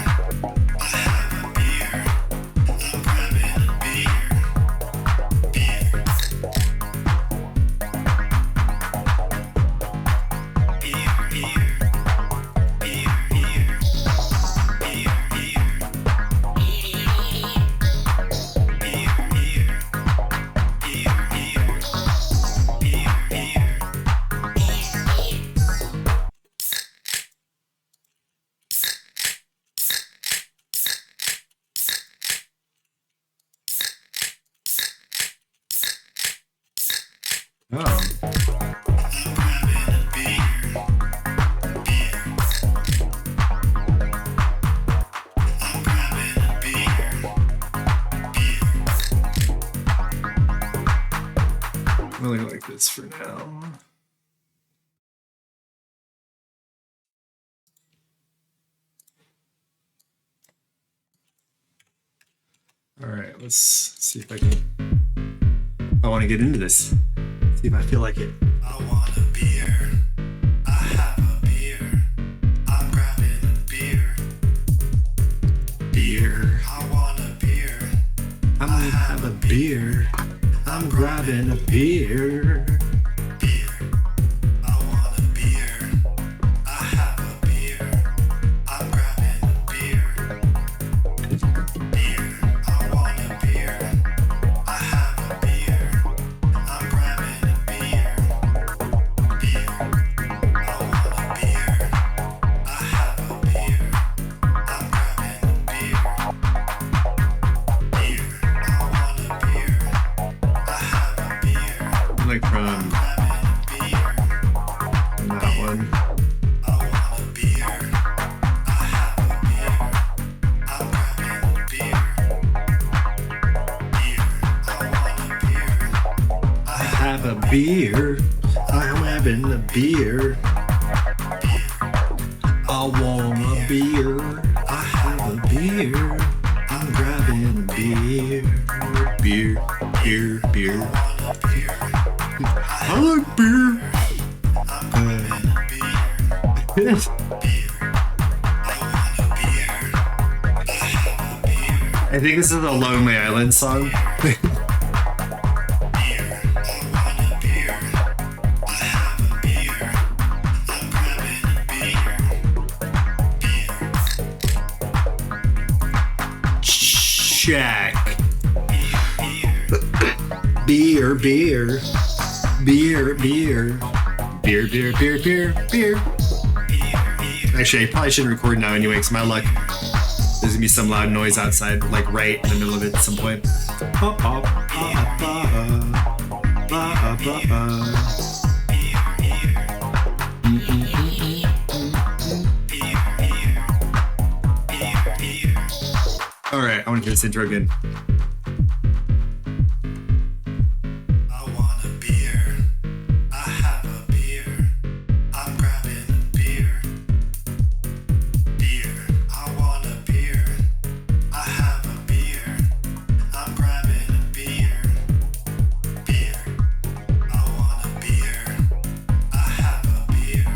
Oh. I'm really like this for now. All right, let's see if I can. I want to get into this. See if I feel like it. I want a beer. I have a beer. I'm grabbing a beer. Beer. I want a beer. I'm gonna have a beer. I'm grabbing a beer. Beer. I want a beer. I have a beer. I'm grabbing a beer. Beer. I want a beer. I have a beer. I'm grabbing a beer. Beer. I want a beer. I have a beer. I'm grabbing a beer. Beer. I want a beer. I have a beer. Like from that one. I want a beer. I have a beer. I'm grabbing a beer. Beer. I want a beer. I have a beer. I'm having a beer. I want a beer. I have a beer. I'm grabbing a beer. Beer, beer, beer. I like beer. I think this is a Lonely Island song. Check. Beer, beer. Beer, beer. Beer, beer, beer, beer, beer. Actually, I probably shouldn't record now anyway, because my luck, there's gonna be some loud noise outside, like right in the middle of it at some point. Ba, ba, ba, ba, ba, ba, ba. All right, I want to hear this intro again. I want a beer. I have a beer. I'm grabbing a beer. Beer. I want a beer. I have a beer. I'm grabbing a beer. Beer. I want a beer. I have a beer.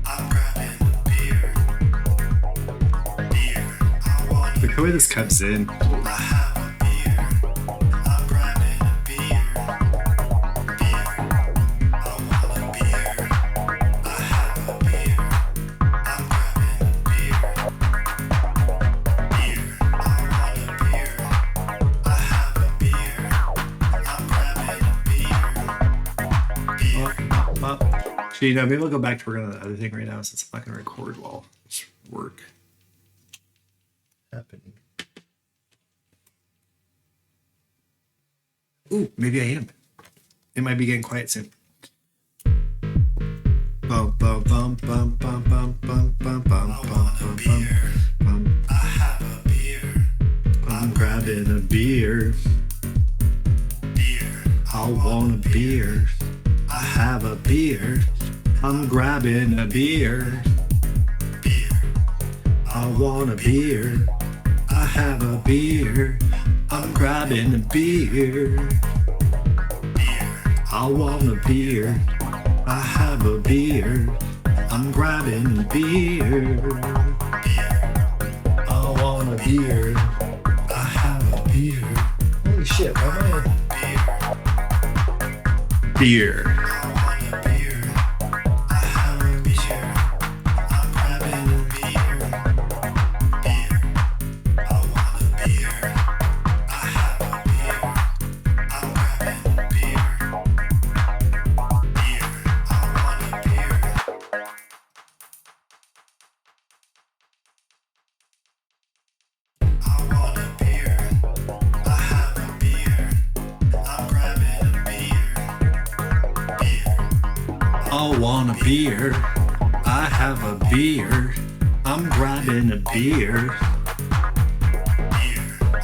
I'm grabbing a beer. Beer. I want a Look how way this cuts in. I have a beer. I'm grabbing a beer. Beer. I want a beer. I have a beer. I'm grabbing a beer. Beer. I want a beer. I have a beer. I'm grabbing a beer. Beer. Actually, no, maybe we'll go back to work on the other thing right now since I'm not going to record while it's work happening. Ooh, maybe I am. It might be getting quiet soon. Bum bum bum bum bum bum bum bum bum I want a bum beer. bum. I have a beer. I'm grabbing a beer. Beer. I want a beer. I have a beer. I'm grabbing a beer. Beer. I want a beer. I have a beer. I'm grabbing a beer. I want a beer. I have a beer. I'm grabbing a beer. I want a beer. I have a beer. Holy shit, why am I? Beer. I want a beer. I have a beer. I'm grabbing a beer. Beer. I want a beer. I have a beer. I'm grabbing a beer. Beer. I want a beer. I want a beer. I have a beer. I'm grabbing a beer. I want a beer. I have a beer. I'm grabbing a beer.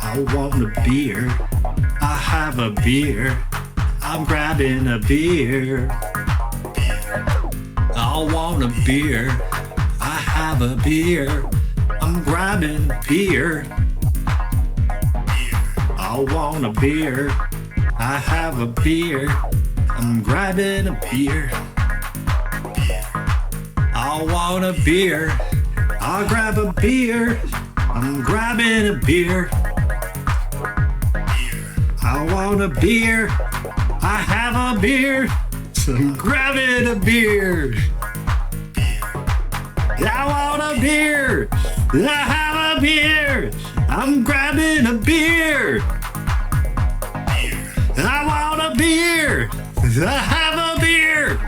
I want a beer. I have a beer. I'm grabbing a beer. I want a beer. I have a beer. I'm grabbing a beer. I want a beer. I have a beer. I'm grabbing a beer. I want a beer. I'll grab a beer. I'm grabbing a beer. I want a beer. I have a beer. I'm grabbing a beer. I want a beer. I have a beer. I'm grabbing a beer. I want a beer. I have a beer.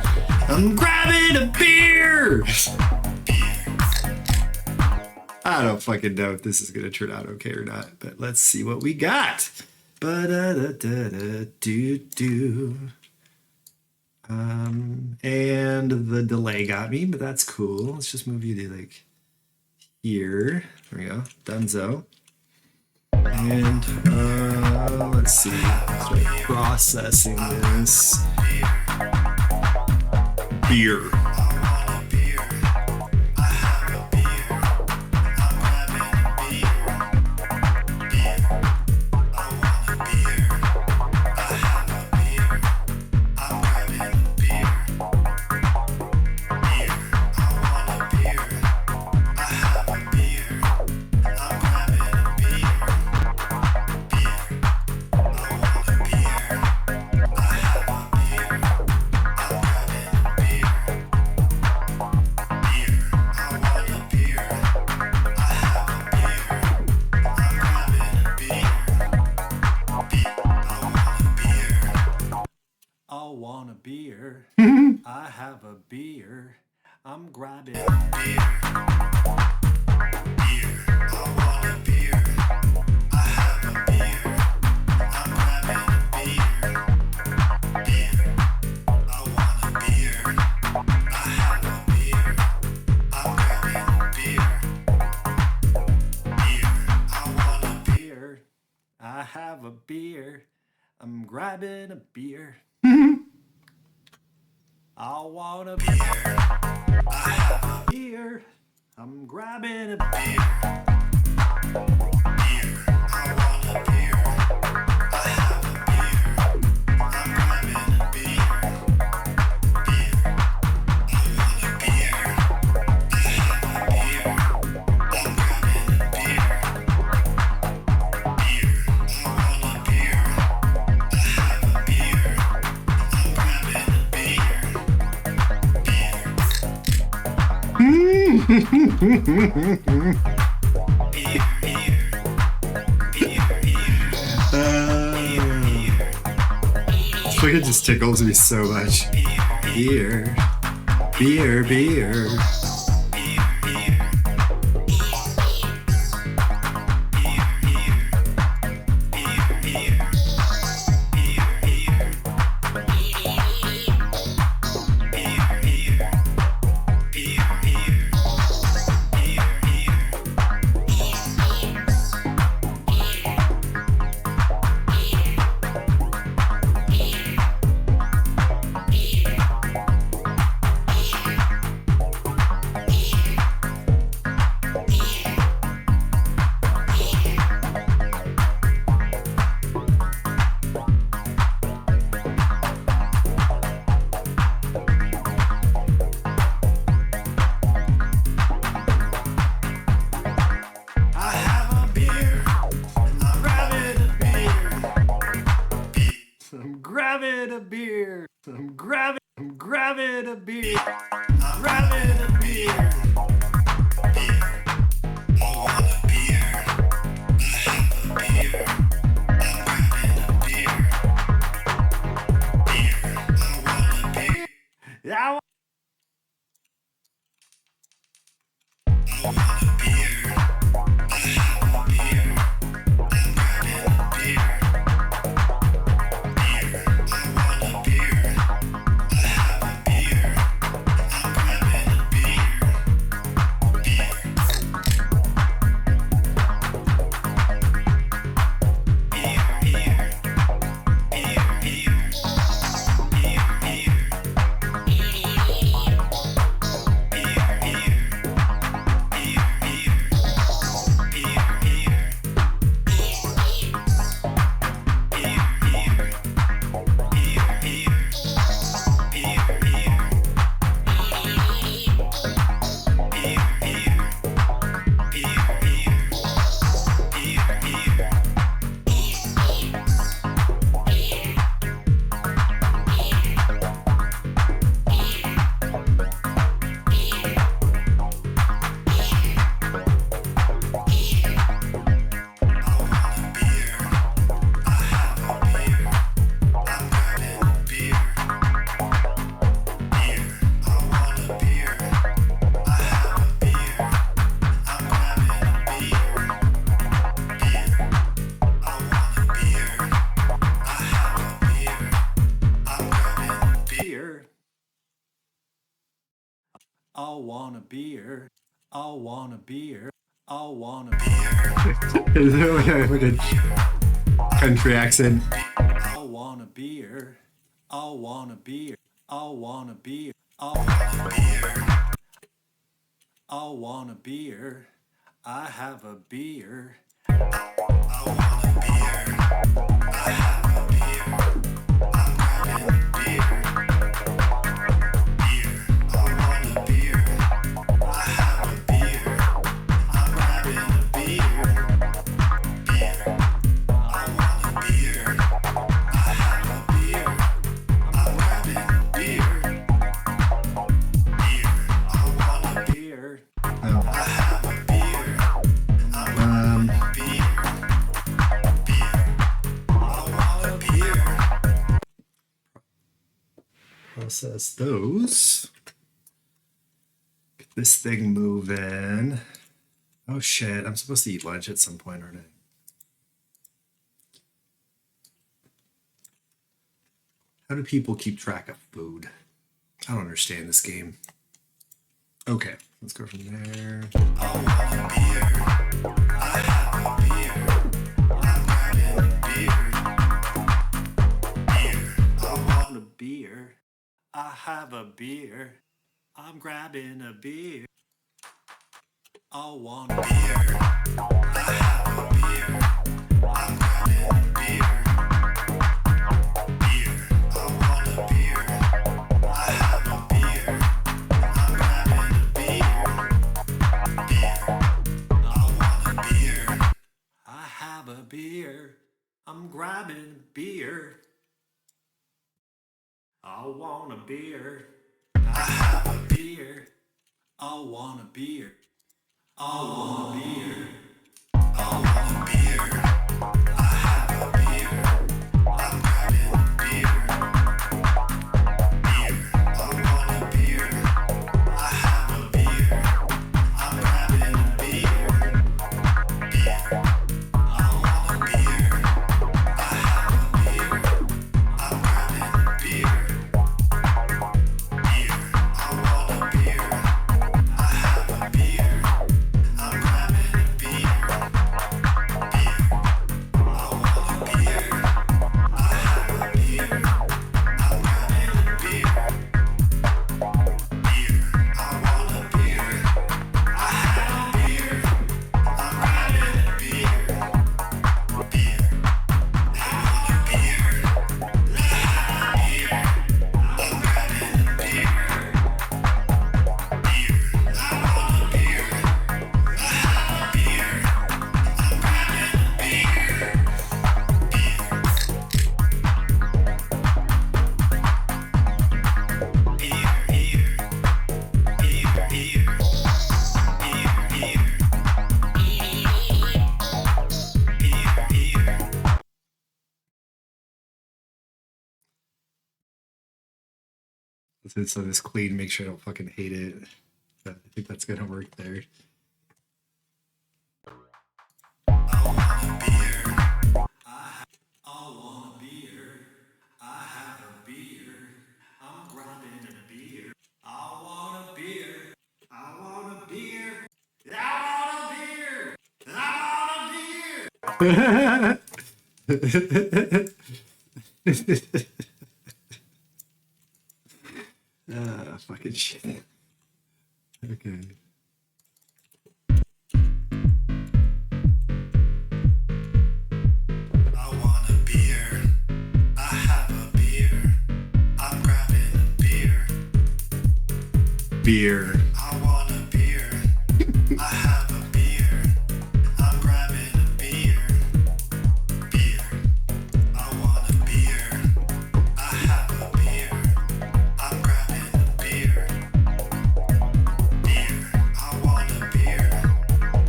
I'm grabbing a beer. I don't fucking know if this is gonna turn out okay or not, but let's see what we got. Ba-da-da-da-da-do-do. And the delay got me, but that's cool. Let's just move you to like here. There we go. Dunzo. And let's see. Start processing this. Beer. I have a beer. I'm grabbing a beer. I want a beer. I have a beer. I'm grabbing a beer. I want a beer. I have a beer. I'm grabbing a beer. I want a beer. I have a beer. I'm grabbing a beer. I want a beer. I have a beer. I'm grabbing a beer. I want a beer. I have a beer. I'm grabbing a beer. I want a beer. I have a beer. I'm grabbing a beer. I want a beer. I have a beer. I'm grabbing a beer. This fucking just tickles me so much. Beer, beer, beer. I'm grabbing a beer. I'm grabbing a beer. I'm grabbing a beer. I want a beer. I have a beer. I'm grabbing a beer. I want a beer. I want a beer. I have a beer. I'm grabbing a beer. I want a beer. I have a beer. want a beer. I want a beer. I want a beer. Is it like a country accent? I want a beer. I want a beer. I want a beer. I want a beer. I want a beer. I have a beer. I want a beer. I have a beer. I'm having a beer. Beer. I want a beer. I have a beer. I'm having a beer. Beer. I want a beer. I have a beer. I'm having a beer. Beer. I want a beer. I have a beer. I'm having a beer. Beer. I want a beer. Process those. Get this thing moving. Oh shit, I'm supposed to eat lunch at some point, aren't I? How do people keep track of food? I don't understand this game. Okay, let's go from there. I want a beer. I have a beer. I'm having a beer. Beer. I want a beer. I have a beer. I'm grabbing a beer. I want a beer. I have a beer. I'm grabbing a beer. Beer. I want a beer. I have a beer. I'm grabbing a beer. Beer. I want a beer. I have a beer. I'm grabbing beer. I want a beer. I have a beer. I want a beer. I want a beer. I want a beer. I have a beer. I'm grabbing a beer. Beer. I want a beer. I have a beer. I'm grabbing a beer. Beer. I want a beer. I have a beer. I'm grabbing a beer. Beer. I want a beer. I have a beer. I'm grabbing a beer. Beer. I want a beer. I have a beer. I'm grabbing a beer. Beer. I want a beer. I have a beer. I'm grabbing a beer. Beer. I want a beer. I have a beer. I'm grabbing a beer. Beer. I want a beer. I have a beer. I'm grabbing a beer. Beer. Beer. Beer. Beer. Beer. Beer. Beer. Let's hit some of this clean, make sure I don't fucking hate it. I think that's gonna work there. I want a beer. I want a beer. I have a beer. I'm grabbing a beer. I want a beer. I want a beer. I want a beer. I want a beer. Fucking shit. Okay. I want a beer. I have a beer. I'm grabbing a beer. Beer. I want a beer. I have a beer. I'm grabbing a beer. Beer. I want a beer. I have a beer. I'm grabbing a beer. Beer. I want a beer.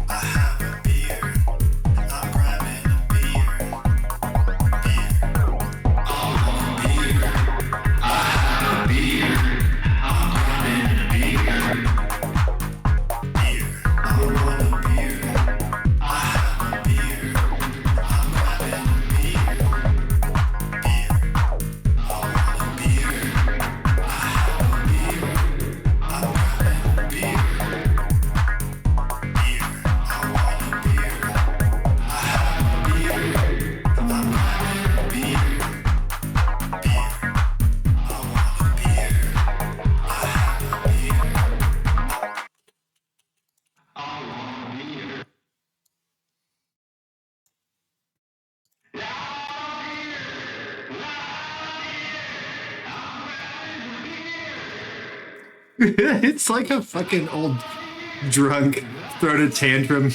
I have a beer. I'm grabbing a beer. Beer. I want a beer. I have a beer. I'm grabbing a beer. It's like a fucking old drunk throwing a tantrum.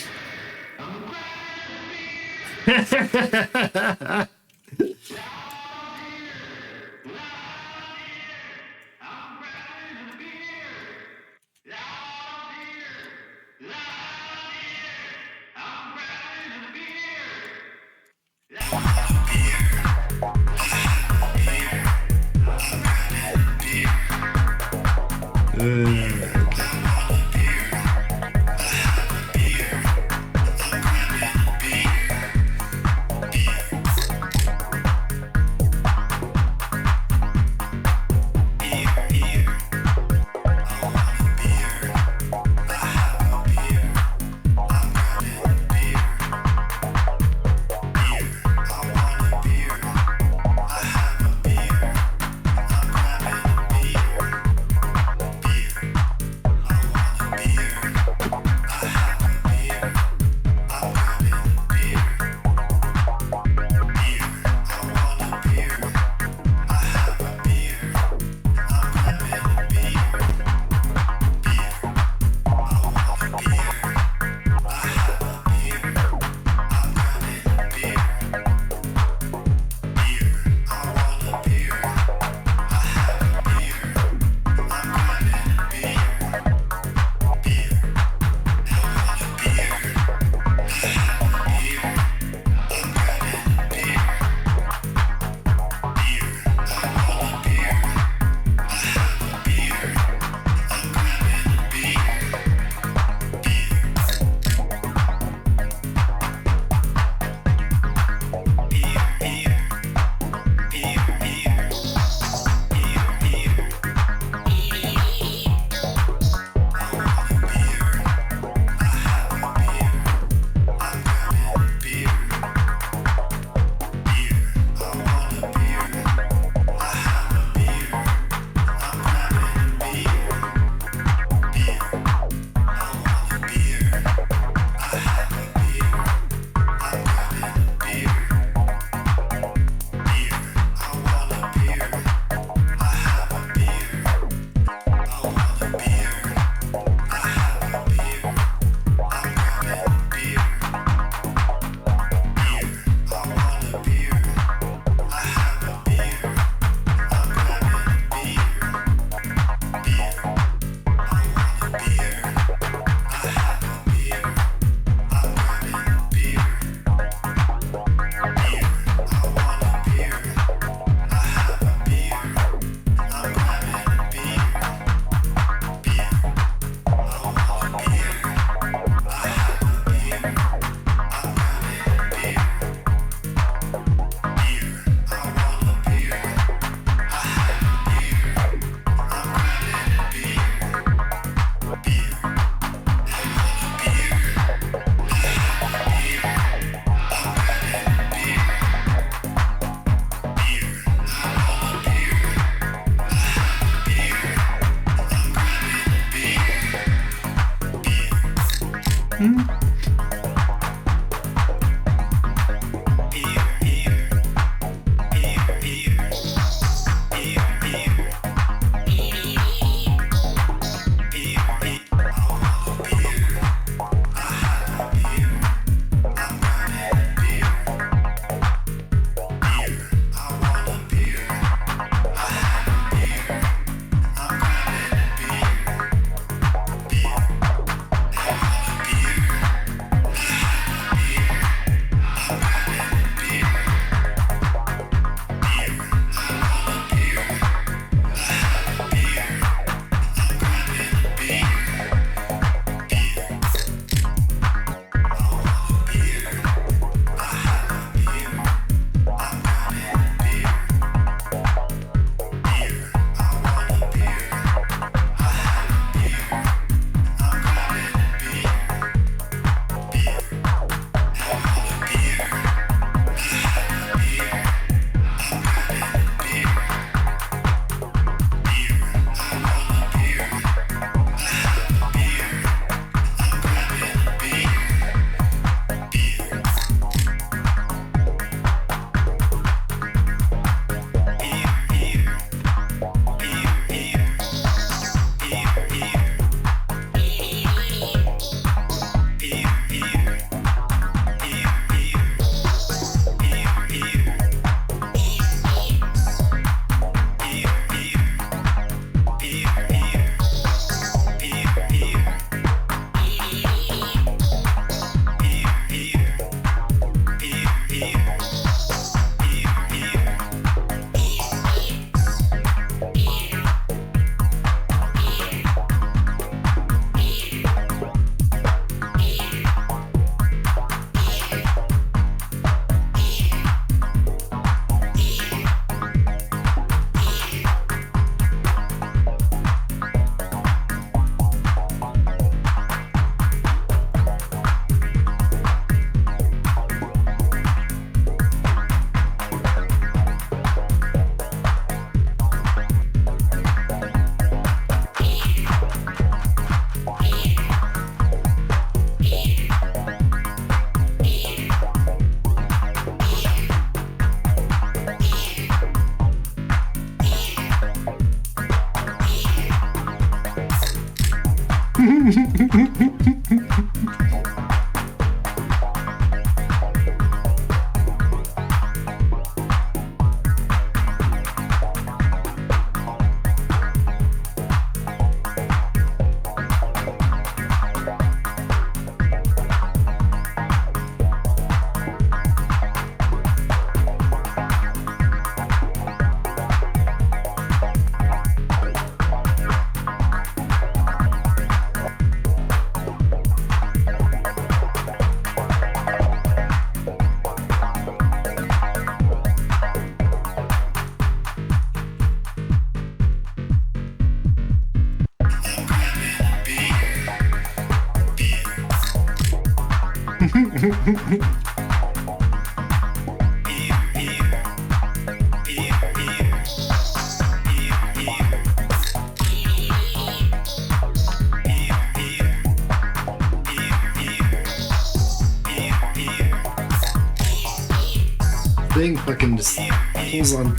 thing fucking just pulls on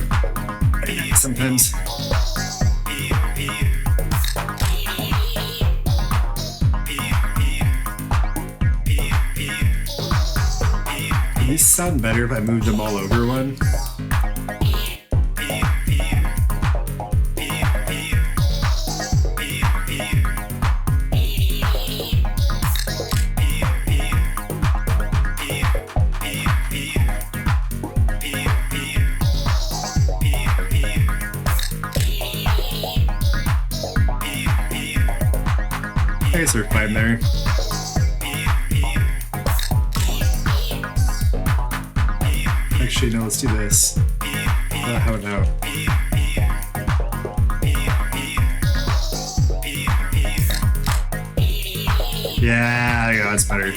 sometimes. These sound better if I moved them all over one. I guess we're fine there. Actually, no, let's do this. How about now? Yeah, that's better.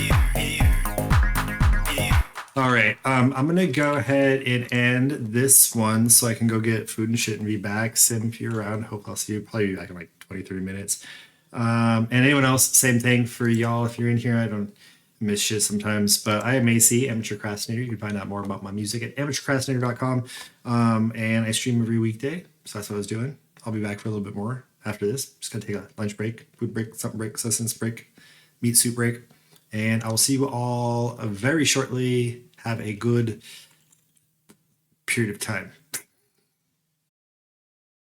All right, I'm gonna go ahead and end this one so I can go get food and shit and be back. Sim, if you're around, hope I'll see you. Probably be back in like 23 minutes. And anyone else, same thing for y'all. If you're in here, I don't miss shit sometimes, but I am AC, Amateur Crastinator. You can find out more about my music at amateurcrastinator.com. And I stream every weekday, so that's what I was doing. I'll be back for a little bit more after this. Just gonna take a lunch break, food break, something break, sustenance break, meat soup break, and I will see you all very shortly. Have a good period of time.